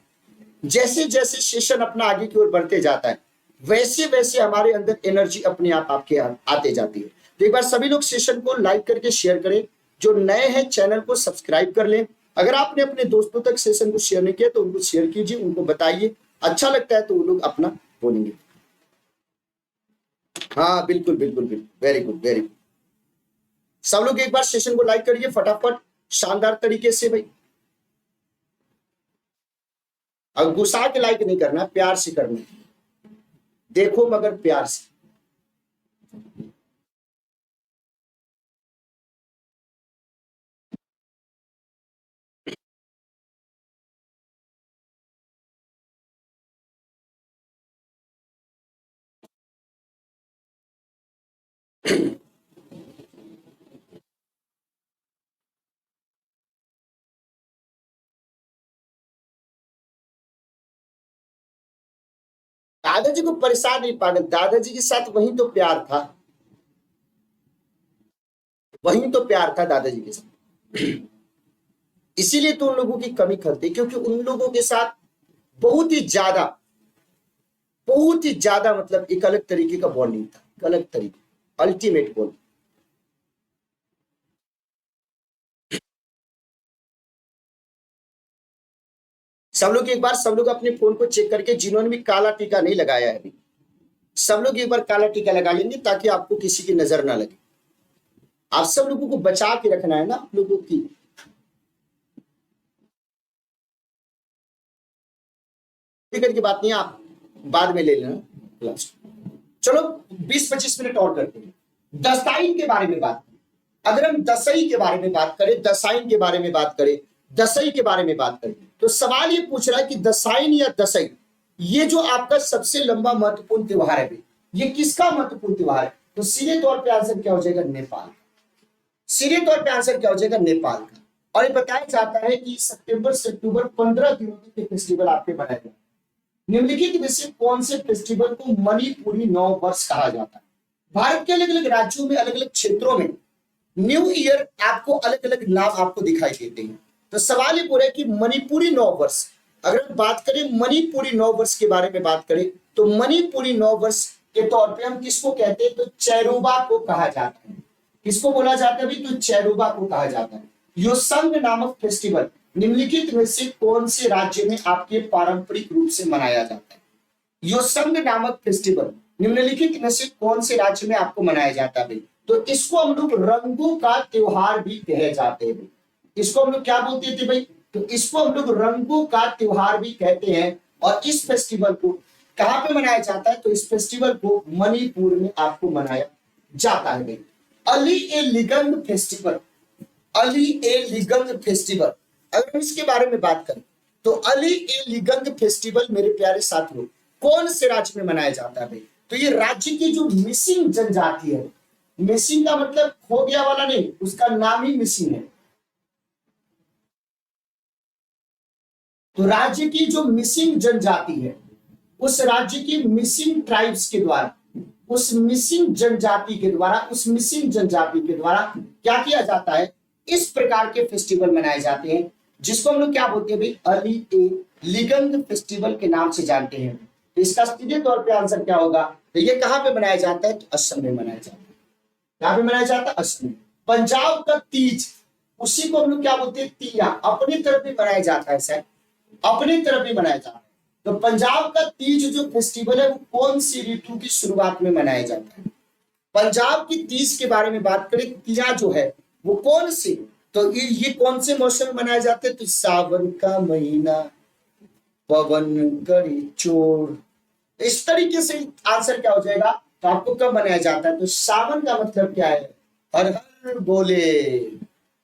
जैसे जैसे सेशन अपना आगे की ओर बढ़ते जाता है वैसे वैसे हमारे अंदर एनर्जी अपने आप आपके आते जाती है। तो एक बार सभी लोग सेशन को लाइक करके शेयर करें, जो नए हैं चैनल को सब्सक्राइब कर लें। अगर आपने अपने दोस्तों तक सेशन को शेयर नहीं किया तो उनको शेयर कीजिए, उनको बताइए, अच्छा लगता है तो वो लोग अपना बोलेंगे। हाँ बिल्कुल बिल्कुल बिल्कुल, वेरी गुड वेरी गुड। सब लोग एक बार सेशन को लाइक करिए फटाफट, शानदार तरीके से भाई। अब गुस्सा के लाइक नहीं करना, प्यार से करना, देखो मगर प्यार से। दादाजी को परेशान नहीं पागल, दादाजी के साथ वही तो प्यार था, वही तो प्यार था दादाजी के साथ। इसीलिए तो उन लोगों की कमी खलती, क्योंकि उन लोगों के साथ बहुत ही ज्यादा मतलब एक अलग तरीके का बॉन्डिंग था, एक अलग तरीके, अल्टीमेट बॉन्ड। सब लोग एक बार, सब लोग अपने फोन को चेक करके, जिन्होंने भी काला टीका नहीं लगाया है अभी, सब लोग एक बार काला टीका लगा लेंगे ताकि आपको किसी की नजर ना लगे। आप सब लोगों को बचा के रखना है ना आप लोगों की। टिकट की बात नहीं, आप बाद में ले लेना क्लास। चलो 20-25 मिनट और करते हैं। दसाइन के बारे में बात करें, अगर हम दसई के बारे में बात करें, दसाइन के बारे में बात करें, दसई के बारे में बात करें, तो सवाल ये पूछ रहा है कि दसाइन या दसई, ये जो आपका सबसे लंबा महत्वपूर्ण त्योहार है, ये किसका महत्वपूर्ण त्योहार है? तो सीधे तौर पे आंसर क्या हो जाएगा? नेपाल। सीधे तौर पे आंसर क्या हो जाएगा? नेपाल का। और ये बताया जाता है कि सितंबर से अक्टूबर 15 दिनों तक ये फेस्टिवल आपके मनाया जाता है। निम्नलिखित में से कौन से फेस्टिवल को मणिपुरी नव वर्ष कहा जाता है? भारत के अलग अलग राज्यों में, अलग अलग क्षेत्रों में न्यू ईयर आपको अलग अलग नाम आपको दिखाई देते हैं। तो सवाल ये पूरा है कि मणिपुरी नव वर्ष, अगर हम बात करें मणिपुरी नव वर्ष के बारे में बात करें, तो मणिपुरी नव वर्ष के तौर पे हम किसको कहते हैं? तो चेरुबा को कहा जाता है। किसको बोला जाता है भाई? तो चेरुबा को कहा जाता है। योसंग नामक फेस्टिवल निम्नलिखित में से कौन से राज्य में आपके पारंपरिक रूप से मनाया जाता है? योसंग नामक फेस्टिवल निम्नलिखित में से कौन से राज्य में आपको मनाया जाता है? तो इसको हम लोग रंगों का त्योहार भी कहे जाते हैं। इसको हम लोग क्या बोलते थे भाई? तो इसको हम लोग रंगों का त्योहार भी कहते हैं। और इस फेस्टिवल को कहां पे मनाया जाता है? तो इस फेस्टिवल को मणिपुर में आपको मनाया जाता है भाई। अली ए लिगंग फेस्टिवल, अली ए लिगंग फेस्टिवल, अगर हम इसके बारे में बात करें तो अली ए लिगंग फेस्टिवल मेरे प्यारे साथियों कौन से राज्य में मनाया जाता है भाई? तो ये राज्य की जो मिसिंग जनजाति है, मिसिंग का मतलब खो गया वाला नहीं, उसका नाम ही मिसिंग है। तो राज्य की जो मिसिंग जनजाति है, उस राज्य की मिसिंग ट्राइब्स के द्वारा, उस मिसिंग जनजाति के द्वारा, उस मिसिंग जनजाति के द्वारा क्या किया जाता है? इस प्रकार के फेस्टिवल मनाए जाते हैं जिसको हम लोग क्या बोलते हैं भाई? अली ए लिगंग फेस्टिवल के नाम से जानते हैं। तो इसका सीधे तौर पे आंसर क्या होगा? तो ये कहां पे मनाया जाता है? तो असम में मनाया जाता है। कहां पे मनाया जाता है? असम में। पंजाब का तीज, उसी को हम लोग क्या बोलते हैं? तीया, अपनी तरफ भी मनाया जाता है सर, अपनी तरफ भी मनाया जाता है। तो पंजाब का तीज जो फेस्टिवल है वो कौन सी ऋतु की शुरुआत में मनाया जाता है? पंजाब की तीज के बारे में बात करें, तीया जो है वो कौन सी, तो ये कौन से मौसम में मनाए जाते हैं? तो सावन का महीना, पवन कड़ी चोर, इस तरीके से आंसर क्या हो जाएगा? तो आपको कब मनाया जाता है? तो सावन का मतलब क्या है? हर हर बोले,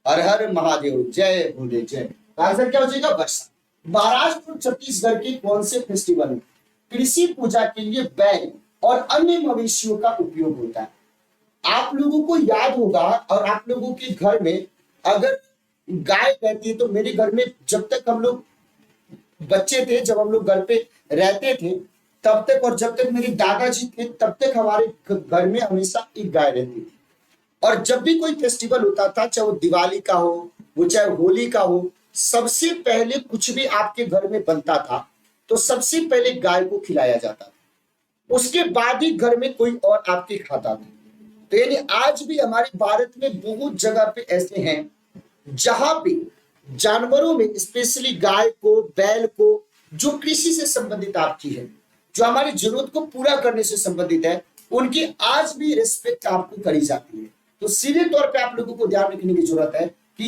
हर हर महादेव, जय भोले जय। आंसर क्या हो जाएगा? वर्षा। महाराष्ट्र और छत्तीसगढ़ के कौन से फेस्टिवल में कृषि पूजा के लिए बैल और अन्य मवेशियों का उपयोग होता है? आप लोगों को याद होगा, और आप लोगों के घर में अगर गाय रहती है, तो मेरे घर में जब तक हम लोग बच्चे थे, जब हम लोग घर पे रहते थे तब तक, और जब तक मेरे दादाजी थे तब तक हमारे घर में हमेशा एक गाय रहती थी। और जब भी कोई फेस्टिवल होता था, चाहे वो दिवाली का हो, वो चाहे होली का हो, सबसे पहले कुछ भी आपके घर में बनता था तो सबसे पहले गाय को खिलाया जाता था, उसके बाद ही घर में कोई और आपके खाता था। तो यानी आज भी हमारे भारत में बहुत जगह पे ऐसे हैं जहां पे जानवरों में स्पेशली गाय को, बैल को, जो कृषि से संबंधित आपकी है, जो हमारी जरूरत को पूरा करने से संबंधित है, उनकी आज भी रिस्पेक्ट आपको करी जाती है। तो सीधे तौर पे आप लोगों को ध्यान रखने की जरूरत है कि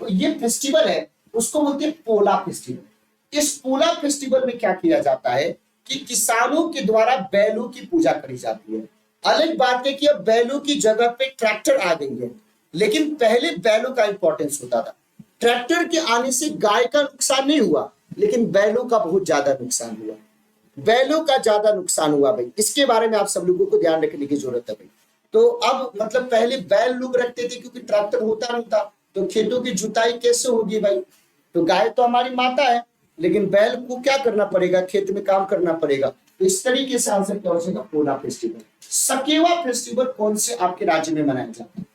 ये फेस्टिवल है उसको बोलते हैं पोला फेस्टिवल। इस पोला फेस्टिवल में क्या किया जाता है कि किसानों के द्वारा बैलों की पूजा करी जाती है। अलग बात है कि अब बैलों की जगह पे ट्रैक्टर आ गई है, लेकिन पहले बैलों का इंपॉर्टेंस होता था। ट्रैक्टर के आने से गाय का नुकसान नहीं हुआ, लेकिन बैलों का बहुत ज्यादा नुकसान हुआ। बैलों का ज्यादा नुकसान हुआ भाई, इसके बारे में आप सब लोगों को ध्यान रखने की जरूरत है भाई। तो अब मतलब पहले बैल लोग रखते थे क्योंकि ट्रैक्टर होता नहीं था, तो खेतों की जुताई कैसे होगी भाई। तो गाय तो हमारी माता है, लेकिन बैल को क्या करना पड़ेगा, खेत में काम करना पड़ेगा। तो इस तरीके से आंसर क्या हो जाएगा, पोला फेस्टिवल। सकेवा फेस्टिवल कौन से आपके राज्य में मनाया जाता है?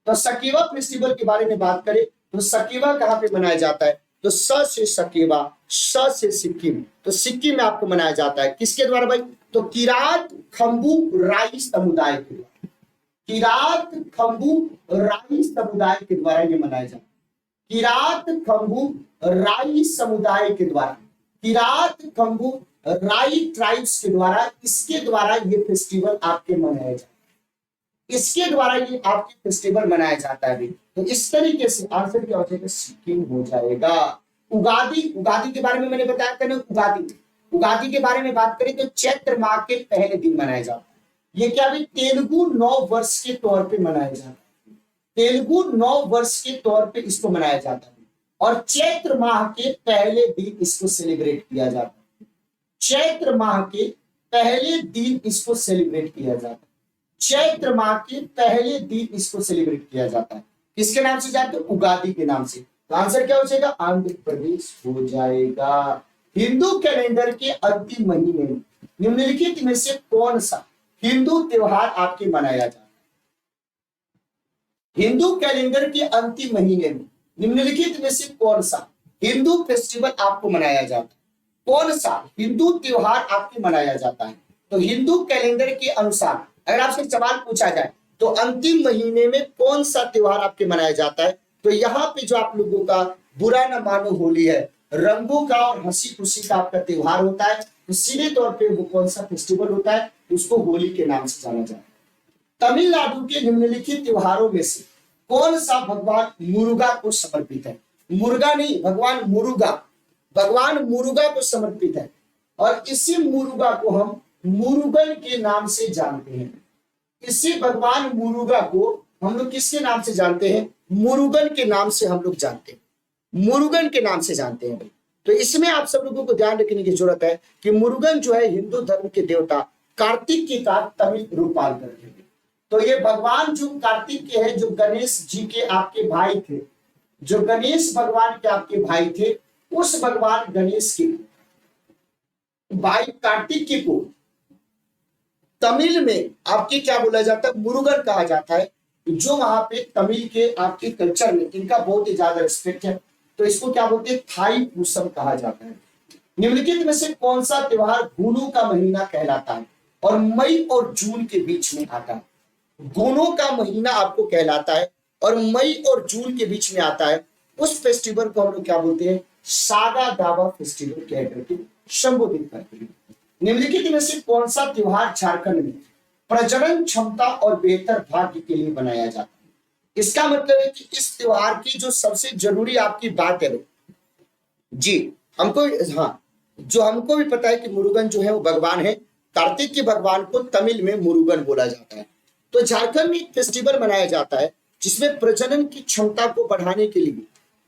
तो सकेवा फेस्टिवल के बारे में बात करें तो सकेवा कहां पे मनाया जाता है? तो स से सकेवा, स से सिक्किम, तो सिक्किम में आपको मनाया जाता है। किसके द्वारा भाई? तो किरात खम्बू राई समुदाय के द्वारा, किरात खम्बू राई समुदाय के द्वारा ये मनाया जाता है। किरात खम्बू राई समुदाय के द्वारा, किरात खम्बू राई ट्राइब्स के द्वारा, इसके द्वारा ये फेस्टिवल आपके मनाया जाता है, इसके द्वारा ये आपके फेस्टिवल मनाया जाता है। तो इस तरीके से आंसर क्या हो जाएगा, सिक्किम हो जाएगा। उगादी, उगादी के बारे में मैंने बताया था ना, उगादी, उगादी के बारे में बात करें तो चैत्र माह के पहले दिन मनाया जाता है। ये क्या भाई, तेलुगु नव वर्ष के तौर पे मनाया जाता है, तेलुगु नव वर्ष के तौर पे इसको मनाया जाता है, और चैत्र माह के पहले दिन इसको सेलिब्रेट किया जाता है। चैत्र माह के पहले दिन इसको सेलिब्रेट किया जाता है, चैत्र माह के पहले दिन इसको सेलिब्रेट किया जाता है। किसके नाम से जाते हैं? उगादी के नाम से। तो आंसर क्या हो जाएगा, आंध्र प्रदेश हो जाएगा। हिंदू कैलेंडर के अंतिम महीने में निम्नलिखित में से कौन सा हिंदू त्योहार आपके मनाया जाता है? हिंदू कैलेंडर के अंतिम महीने में निम्नलिखित में से कौन सा हिंदू फेस्टिवल आपको मनाया जाता है? कौन सा हिंदू त्योहार आपके मनाया जाता है? तो हिंदू कैलेंडर के अनुसार अगर आपसे सवाल पूछा जाए तो अंतिम महीने में कौन सा त्योहार आपके मनाया जाता है, तो यहाँ पे जो आप लोगों का बुरा न मानो होली है, रंगों का और हंसी खुशी का आपका त्योहार होता है, तो सीधे तौर पे वो कौन सा फेस्टिवल होता है, उसको होली के नाम से जाना जाता है। तमिलनाडु के निम्नलिखित त्योहारों में से कौन सा भगवान मुरुगा को समर्पित है? मुर्गा नहीं, भगवान मुरुगा, भगवान मुरुगा को समर्पित है, और इसी मुरुगा को हम मुरुगन के नाम से जानते हैं। इसी भगवान मुरुगा को हम लोग किसके नाम से जानते हैं? मुरुगन के नाम से हम लोग जानते हैं, मुरुगन के नाम से जानते हैं भाई। तो इसमें आप सब लोगों को ध्यान रखने की जरूरत है कि मुरुगन जो है हिंदू धर्म के देवता कार्तिक की का तमिल रूपांतर है। तो ये भगवान जो कार्तिक के हैं, जो गणेश जी के आपके भाई थे, जो गणेश भगवान के आपके भाई थे, उस भगवान गणेश के भाई कार्तिक को तमिल में आपके क्या बोला जाता है, मुरुगन कहा जाता है। जो वहां पे तमिल के आपके कल्चर में इनका बहुत ही ज्यादा रिस्पेक्ट है, तो इसको क्या बोलते हैं, थाई पूसम कहा जाता है। निम्नलिखित में से कौन सा त्योहार घुनों का महीना कहलाता है और मई और जून के बीच में आता है? घुनों का महीना आपको कहलाता है और मई और जून के बीच में आता है। उस फेस्टिवल को हम लोग क्या बोलते हैं, सागा दावा फेस्टिवल कह करके संबोधित करते हैं। निम्नलिखित में से कौन सा त्योहार झारखंड में प्रजनन क्षमता और बेहतर भाग्य के लिए बनाया जाता है? इसका मतलब है कि इस त्योहार की जो सबसे जरूरी आपकी बात है जी, हमको, हाँ, जो हमको भी पता है कि मुरुगन जो है वो भगवान है, कार्तिक के भगवान को तमिल में मुरुगन बोला जाता है। तो झारखंड में एक फेस्टिवल मनाया जाता है जिसमें प्रजनन की क्षमता को बढ़ाने के लिए,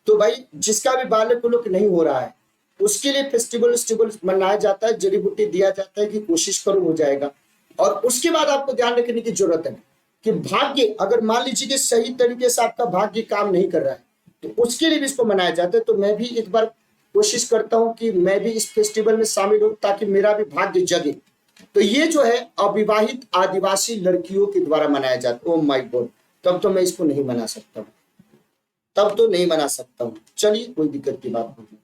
तो भाई जिसका भी बालक को लोग नहीं हो रहा है उसके लिए फेस्टिवल मनाया जाता है, जड़ी बूटी दिया जाता है कि कोशिश करो हो जाएगा। और उसके बाद आपको ध्यान रखने की जरूरत है कि भाग्य, अगर मान लीजिए कि सही तरीके से आपका भाग्य काम नहीं कर रहा है तो उसके लिए भी इसको मनाया जाता है। तो मैं भी एक बार कोशिश करता हूं कि मैं भी इस फेस्टिवल में शामिल हूं ताकि मेरा भी भाग्य जगे। तो ये जो है अविवाहित आदिवासी लड़कियों के द्वारा मनाया जाता है। ओ माय गॉड, तब तो मैं इसको नहीं मना सकता हूँ, तब तो नहीं मना सकता हूँ। चलिए कोई दिक्कत की बात नहीं।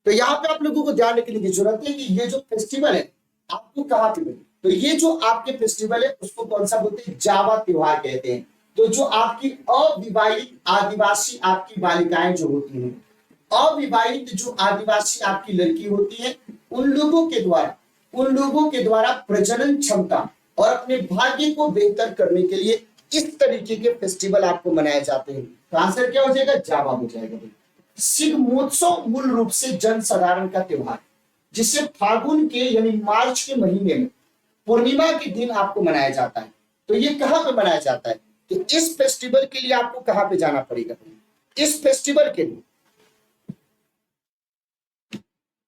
तो यहाँ पे आप लोगों को ध्यान रखने की जरूरत है कि ये जो फेस्टिवल है आपको कहाँ पे मिले। तो ये जो आपके फेस्टिवल है उसको कौन सा बोलते हैं, जावा त्योहार कहते हैं। तो जो आपकी अविवाहित आदिवासी आपकी बालिकाएं जो होती हैं, अविवाहित जो आदिवासी आपकी लड़की होती है, उन लोगों के द्वारा प्रजनन क्षमता और अपने भाग्य को बेहतर करने के लिए इस तरीके के फेस्टिवल आपको मनाए जाते हैं। तो आंसर क्या हो जाएगा, जावा हो जाएगा। शिग्मोत्सव मूल रूप से जन साधारण का त्योहार, जिसे फागुन के यानी मार्च के महीने में पूर्णिमा के दिन आपको मनाया जाता है। तो ये कहां पे मनाया जाता है, तो इस फेस्टिवल के लिए आपको कहां पे जाना पड़ेगा, इस फेस्टिवल के लिए,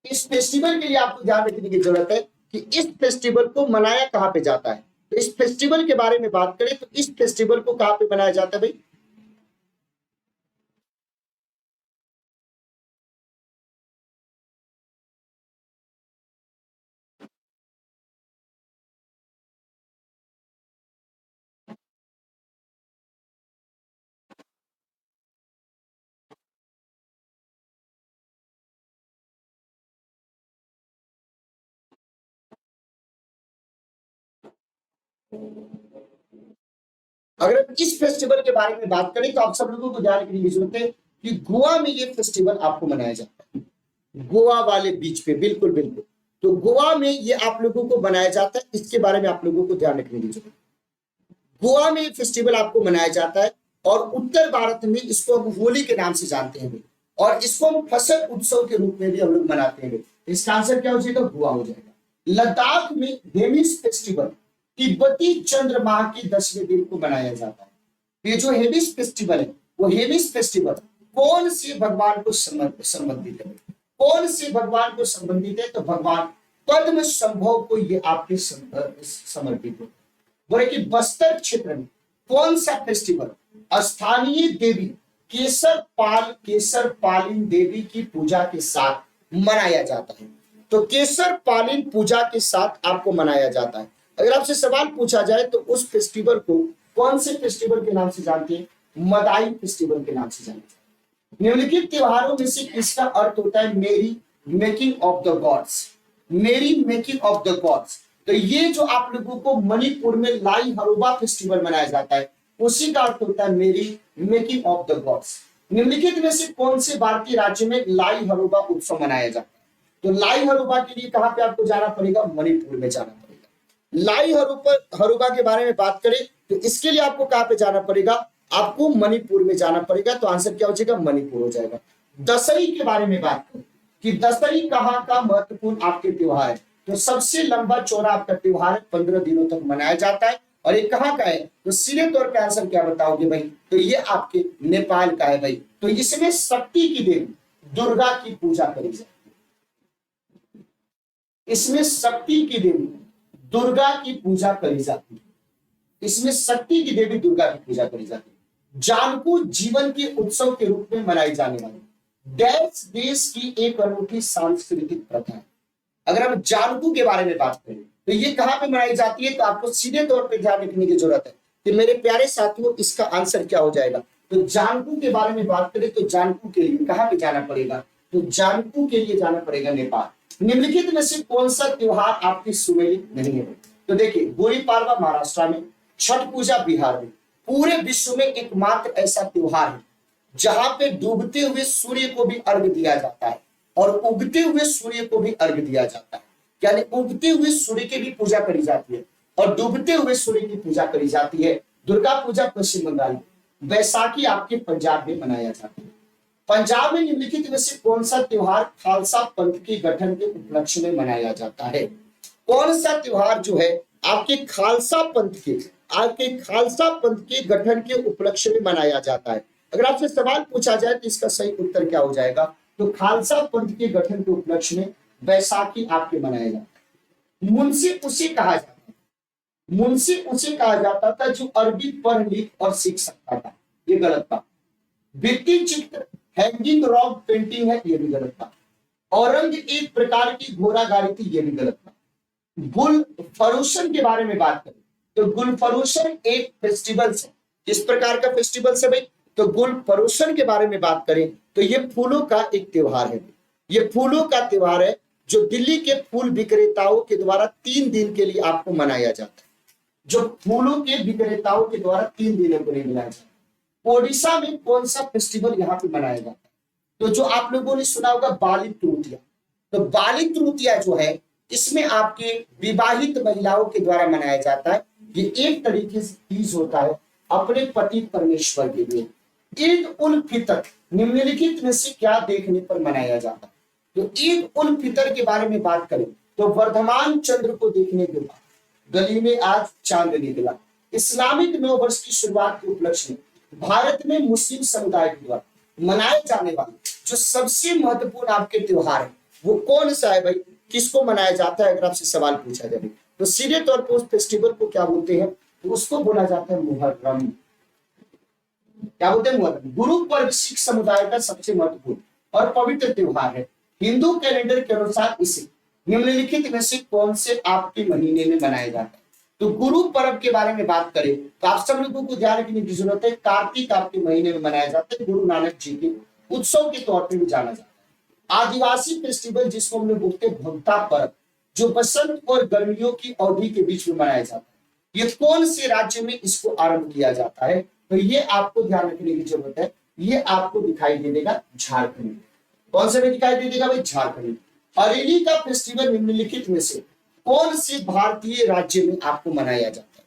इस फेस्टिवल के लिए आपको ध्यान रखने की जरूरत है कि इस फेस्टिवल को मनाया कहां पे जाता है। तो इस फेस्टिवल के बारे में बात करें तो इस फेस्टिवल को कहां पे मनाया जाता है भाई, अगर इस फेस्टिवल के बारे में बात करें तो आप सब लोगों को ध्यान रखने की जरूरत है कि गोवा में ये फेस्टिवल आपको मनाया जाता है, गोवा वाले बीच पे, बिल्कुल बिल्कुल। तो गोवा में ये आप लोगों को मनाया जाता है, इसके बारे में आप लोगों को ध्यान रखने की जरूरत है। गोवा में ये फेस्टिवल आपको मनाया जाता है और उत्तर भारत में इसको हम होली के नाम से जानते हैं और इसको हम फसल उत्सव के रूप में भी हम लोग मनाते हैं। इसका आंसर क्या हो जाएगा, गोवा हो जाएगा। लद्दाख में हेमिस फेस्टिवल तिब्बती चंद्र माह के 10वें दिन को मनाया जाता है। ये जो हेमिस फेस्टिवल है, वो हेमिस फेस्टिवल कौन से भगवान को संबंधित है, कौन से भगवान को संबंधित है, तो भगवान पद्म संभव को ये आपके समर्पित है। बोले कि बस्तर क्षेत्र में कौन सा फेस्टिवल स्थानीय देवी केसर पालिन देवी की पूजा के साथ मनाया जाता है। तो केसर पालिन पूजा के साथ आपको मनाया जाता है। अगर आपसे सवाल पूछा जाए तो उस फेस्टिवल को कौन से फेस्टिवल के नाम से जानते हैं, मदाई फेस्टिवल के नाम से जानते हैं। निम्नलिखित त्योहारों में से किसका अर्थ होता है मेरी मेकिंग ऑफ द गॉड्स, मेरी मेकिंग ऑफ द गॉड्स। तो ये जो आप लोगों को मणिपुर में लाई हरुबा फेस्टिवल मनाया जाता है, उसी का अर्थ होता है मेरी मेकिंग ऑफ द गॉड्स। निम्नलिखित में से कौन से भारतीय राज्य में लाई हरुबा उत्सव मनाया जाता है, तो लाई हरुबा के लिए कहां पे आपको जाना पड़ेगा, मणिपुर में जाना पड़ेगा। लाई हरुबा के बारे में बात करें तो इसके लिए आपको कहां पे जाना पड़ेगा, आपको मणिपुर में जाना पड़ेगा। तो आंसर क्या हो जाएगा, मणिपुर हो जाएगा। दशहरी के बारे में बात करें कि दशहरी कहां का महत्वपूर्ण आपके त्योहार है, तो सबसे लंबा चौड़ा आपका त्योहार 15 दिनों तक मनाया जाता है। और ये कहां का है, तो सीधे तौर पे आंसर क्या बताओगे भाई, तो ये आपके नेपाल का है भाई। तो इसमें शक्ति की देवी दुर्गा की पूजा करी जाती है, इसमें शक्ति की देवी दुर्गा की पूजा करी जाती है, इसमें शक्ति की देवी दुर्गा की पूजा करी जाती है। जानकू जीवन के उत्सव के रूप में मनाई जाने वाली देश की एक अनूठी सांस्कृतिक प्रथा है। अगर हम जानकू के बारे में बात करें तो ये कहां पे मनाई जाती है, तो आपको सीधे तौर पे ध्यान रखने की जरूरत है कि मेरे प्यारे साथियों इसका आंसर क्या हो जाएगा। तो जानकू के बारे में बात करें तो जानकू के लिए कहां पे जाना पड़ेगा, तो जानकू के लिए जाना पड़ेगा नेपाल। निम्नलिखित में से कौन सा त्योहार आपकी सुमेलित नहीं है, तो देखिए गुड़ी पाड़वा महाराष्ट्र में, छठ पूजा बिहार में। पूरे विश्व में एकमात्र ऐसा त्योहार है जहां पे डूबते हुए सूर्य को भी अर्घ दिया जाता है और उगते हुए सूर्य को भी अर्घ दिया जाता है, यानी उगते हुए सूर्य की भी पूजा करी जाती है और डूबते हुए सूर्य की पूजा करी जाती है। दुर्गा पूजा पश्चिम बंगाल में, बैसाखी आपके पंजाब में मनाया जाता है। पंजाब में निम्नलिखित में से कौन सा त्योहार खालसा पंथ के गठन के उपलक्ष्य में मनाया जाता है, कौन सा त्योहार जो है आपके खालसा पंथ के गठन के उपलक्ष्य में मनाया जाता है। अगर आपसे सवाल पूछा जाए तो इसका सही उत्तर क्या हो जाएगा, तो खालसा पंथ के गठन के उपलक्ष्य में बैसाखी आपके मनाया जाता है। मुंशी उसे कहा जाता है, मुंशी उसे कहा जाता था जो अरबी पढ़ लिख और सीख सकता था, ये गलत था। भित्ति चित्र हैंगिंग रॉक पेंटिंग है, ये भी गलत था। औरंग एक प्रकार की घोड़ा गाड़ी थी, ये भी गलत था। गुलफरोशन के बारे में बात करें तो गुलफरोशन एक फेस्टिवल है। किस प्रकार का फेस्टिवल है भाई? तो गुलफरोशन के बारे में बात करें तो ये फूलों का एक त्योहार है। ये फूलों का त्योहार है जो दिल्ली के फूल विक्रेताओं के द्वारा 3 दिन के लिए आपको मनाया जाता है। जो फूलों के विक्रेताओं के द्वारा 3 दिनों के लिए मनाया जाता है। ओडिशा में कौन सा फेस्टिवल यहाँ पे मनाया जाता है? तो जो आप लोगों ने सुना होगा बाली तृतीया। तो बाली तृतीया जो है इसमें आपके विवाहित महिलाओं के द्वारा मनाया जाता है। ये एक तरीके से तीज होता है अपने पति परमेश्वर के लिए। ईद उल फितर निम्नलिखित में से क्या देखने पर मनाया जाता है? तो ईद उल फितर के बारे में बात करें तो वर्धमान चंद्र को देखने के बाद गली में आज चांद निकला। इस्लामिक नव वर्ष की शुरुआत के उपलक्ष्य में भारत में मुस्लिम समुदाय के द्वारा मनाए जाने वाले जो सबसे महत्वपूर्ण आपके त्योहार है वो कौन सा है भाई? किसको मनाया जाता है? अगर आपसे सवाल पूछा जाए तो सीधे तौर पर उस फेस्टिवल को क्या बोलते हैं? तो उसको बोला जाता है मुहर्रम। क्या बोलते हैं? मुहर्रम। गुरु पर्व सिख समुदाय का सबसे महत्वपूर्ण और पवित्र त्योहार है। हिंदू कैलेंडर के अनुसार इसे निम्नलिखित में से कौन से आपके महीने में मनाया जाता है? तो गुरु पर्व के बारे में बात करें तो आप सब लोगों को ध्यान रखने की जरूरत है। कार्तिक आपके महीने में मनाया जाता है। गुरु नानक जी के उत्सव के तौर पर भी जाना जाता है। आदिवासी फेस्टिवल जिसको हम लोग बोलते हैं भगता पर्व जो बसंत और गर्मियों की अवधि के बीच में मनाया जाता है। ये कौन से राज्य में इसको आरंभ किया जाता है? तो ये आपको ध्यान रखने की जरूरत है। ये आपको दिखाई दे देगा झारखंड में। कौन से में दिखाई दे देगा भाई? झारखंड में। हरेली का फेस्टिवल निम्नलिखित में से कौन से भारतीय राज्य में आपको मनाया जाता है?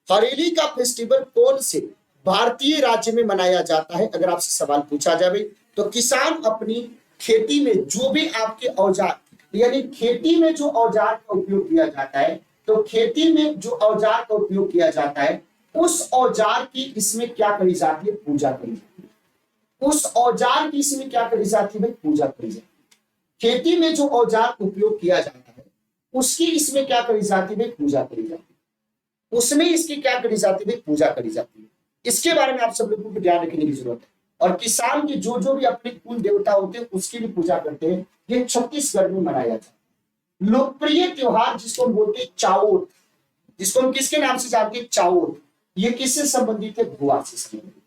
हरेली का फेस्टिवल कौन से भारतीय राज्य में मनाया जाता है? अगर आपसे सवाल पूछा जाए तो किसान अपनी खेती में जो भी आपके औजार यानी खेती में जो औजार का उपयोग किया जाता है तो खेती में जो औजार का उपयोग किया जाता है उस औजार की इसमें क्या करी जाती है? पूजा करी जाती है। उस औजार की इसमें क्या करी जाती है भाई? पूजा करी जाती है। खेती में जो औजार उपयोग किया जाता है उसकी इसमें क्या करी जाती है? पूजा करी जाती है। उसमें इसकी क्या करी जाती है? पूजा करी जाती है। इसके बारे में आप सब लोगों को ध्यान रखने की जरूरत है। और किसान के जो भी अपने कुल देवता होते हैं उसकी भी पूजा करते हैं। ये छत्तीसगढ़ में मनाया जाता है। लोकप्रिय त्योहार जिसको हम बोलते हैं चाओत, जिसको हम किसके नाम से जानते हैं? चाओत। ये किससे संबंधित है? गोवा से संबंधित।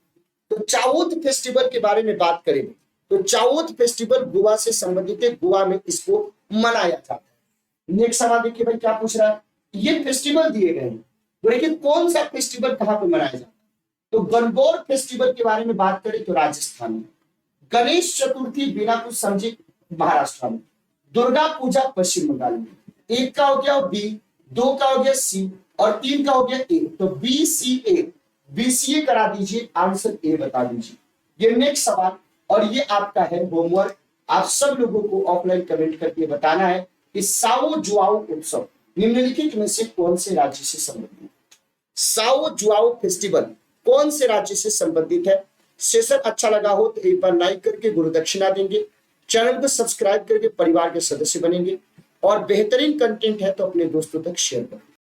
तो चाओत फेस्टिवल के बारे में बात करें तो चाओत फेस्टिवल गोवा से संबंधित है। गोवा में इसको मनाया जाता है। नेक्स्ट सवाल देखिए भाई क्या पूछ रहा है? ये फेस्टिवल दिए गए हैं तो लेकिन कौन सा फेस्टिवल कहां पे मनाया जाता है? तो गणगौर फेस्टिवल के बारे में बात करें तो राजस्थान में। गणेश चतुर्थी बिना कुछ समझे महाराष्ट्र में। दुर्गा पूजा पश्चिम बंगाल में। एक का हो गया बी, 2 का हो गया सी और 3 का हो गया ए। तो बीसीए करा दीजिए। आंसर ए बता दीजिए। ये नेक्स्ट सवाल और ये आपका है होमवर्क। आप सब लोगों को ऑफलाइन कमेंट करके बताना है कि साओ जुआओ उत्सव निम्नलिखित में से कौन से राज्य से संबंधित है? साओ जुआओ फेस्टिवल कौन से राज्य से संबंधित है? सेशन अच्छा लगा हो तो एक बार लाइक करके गुरु दक्षिणा देंगे। चैनल को सब्सक्राइब करके परिवार के सदस्य बनेंगे और बेहतरीन कंटेंट है तो अपने दोस्तों तक शेयर करें।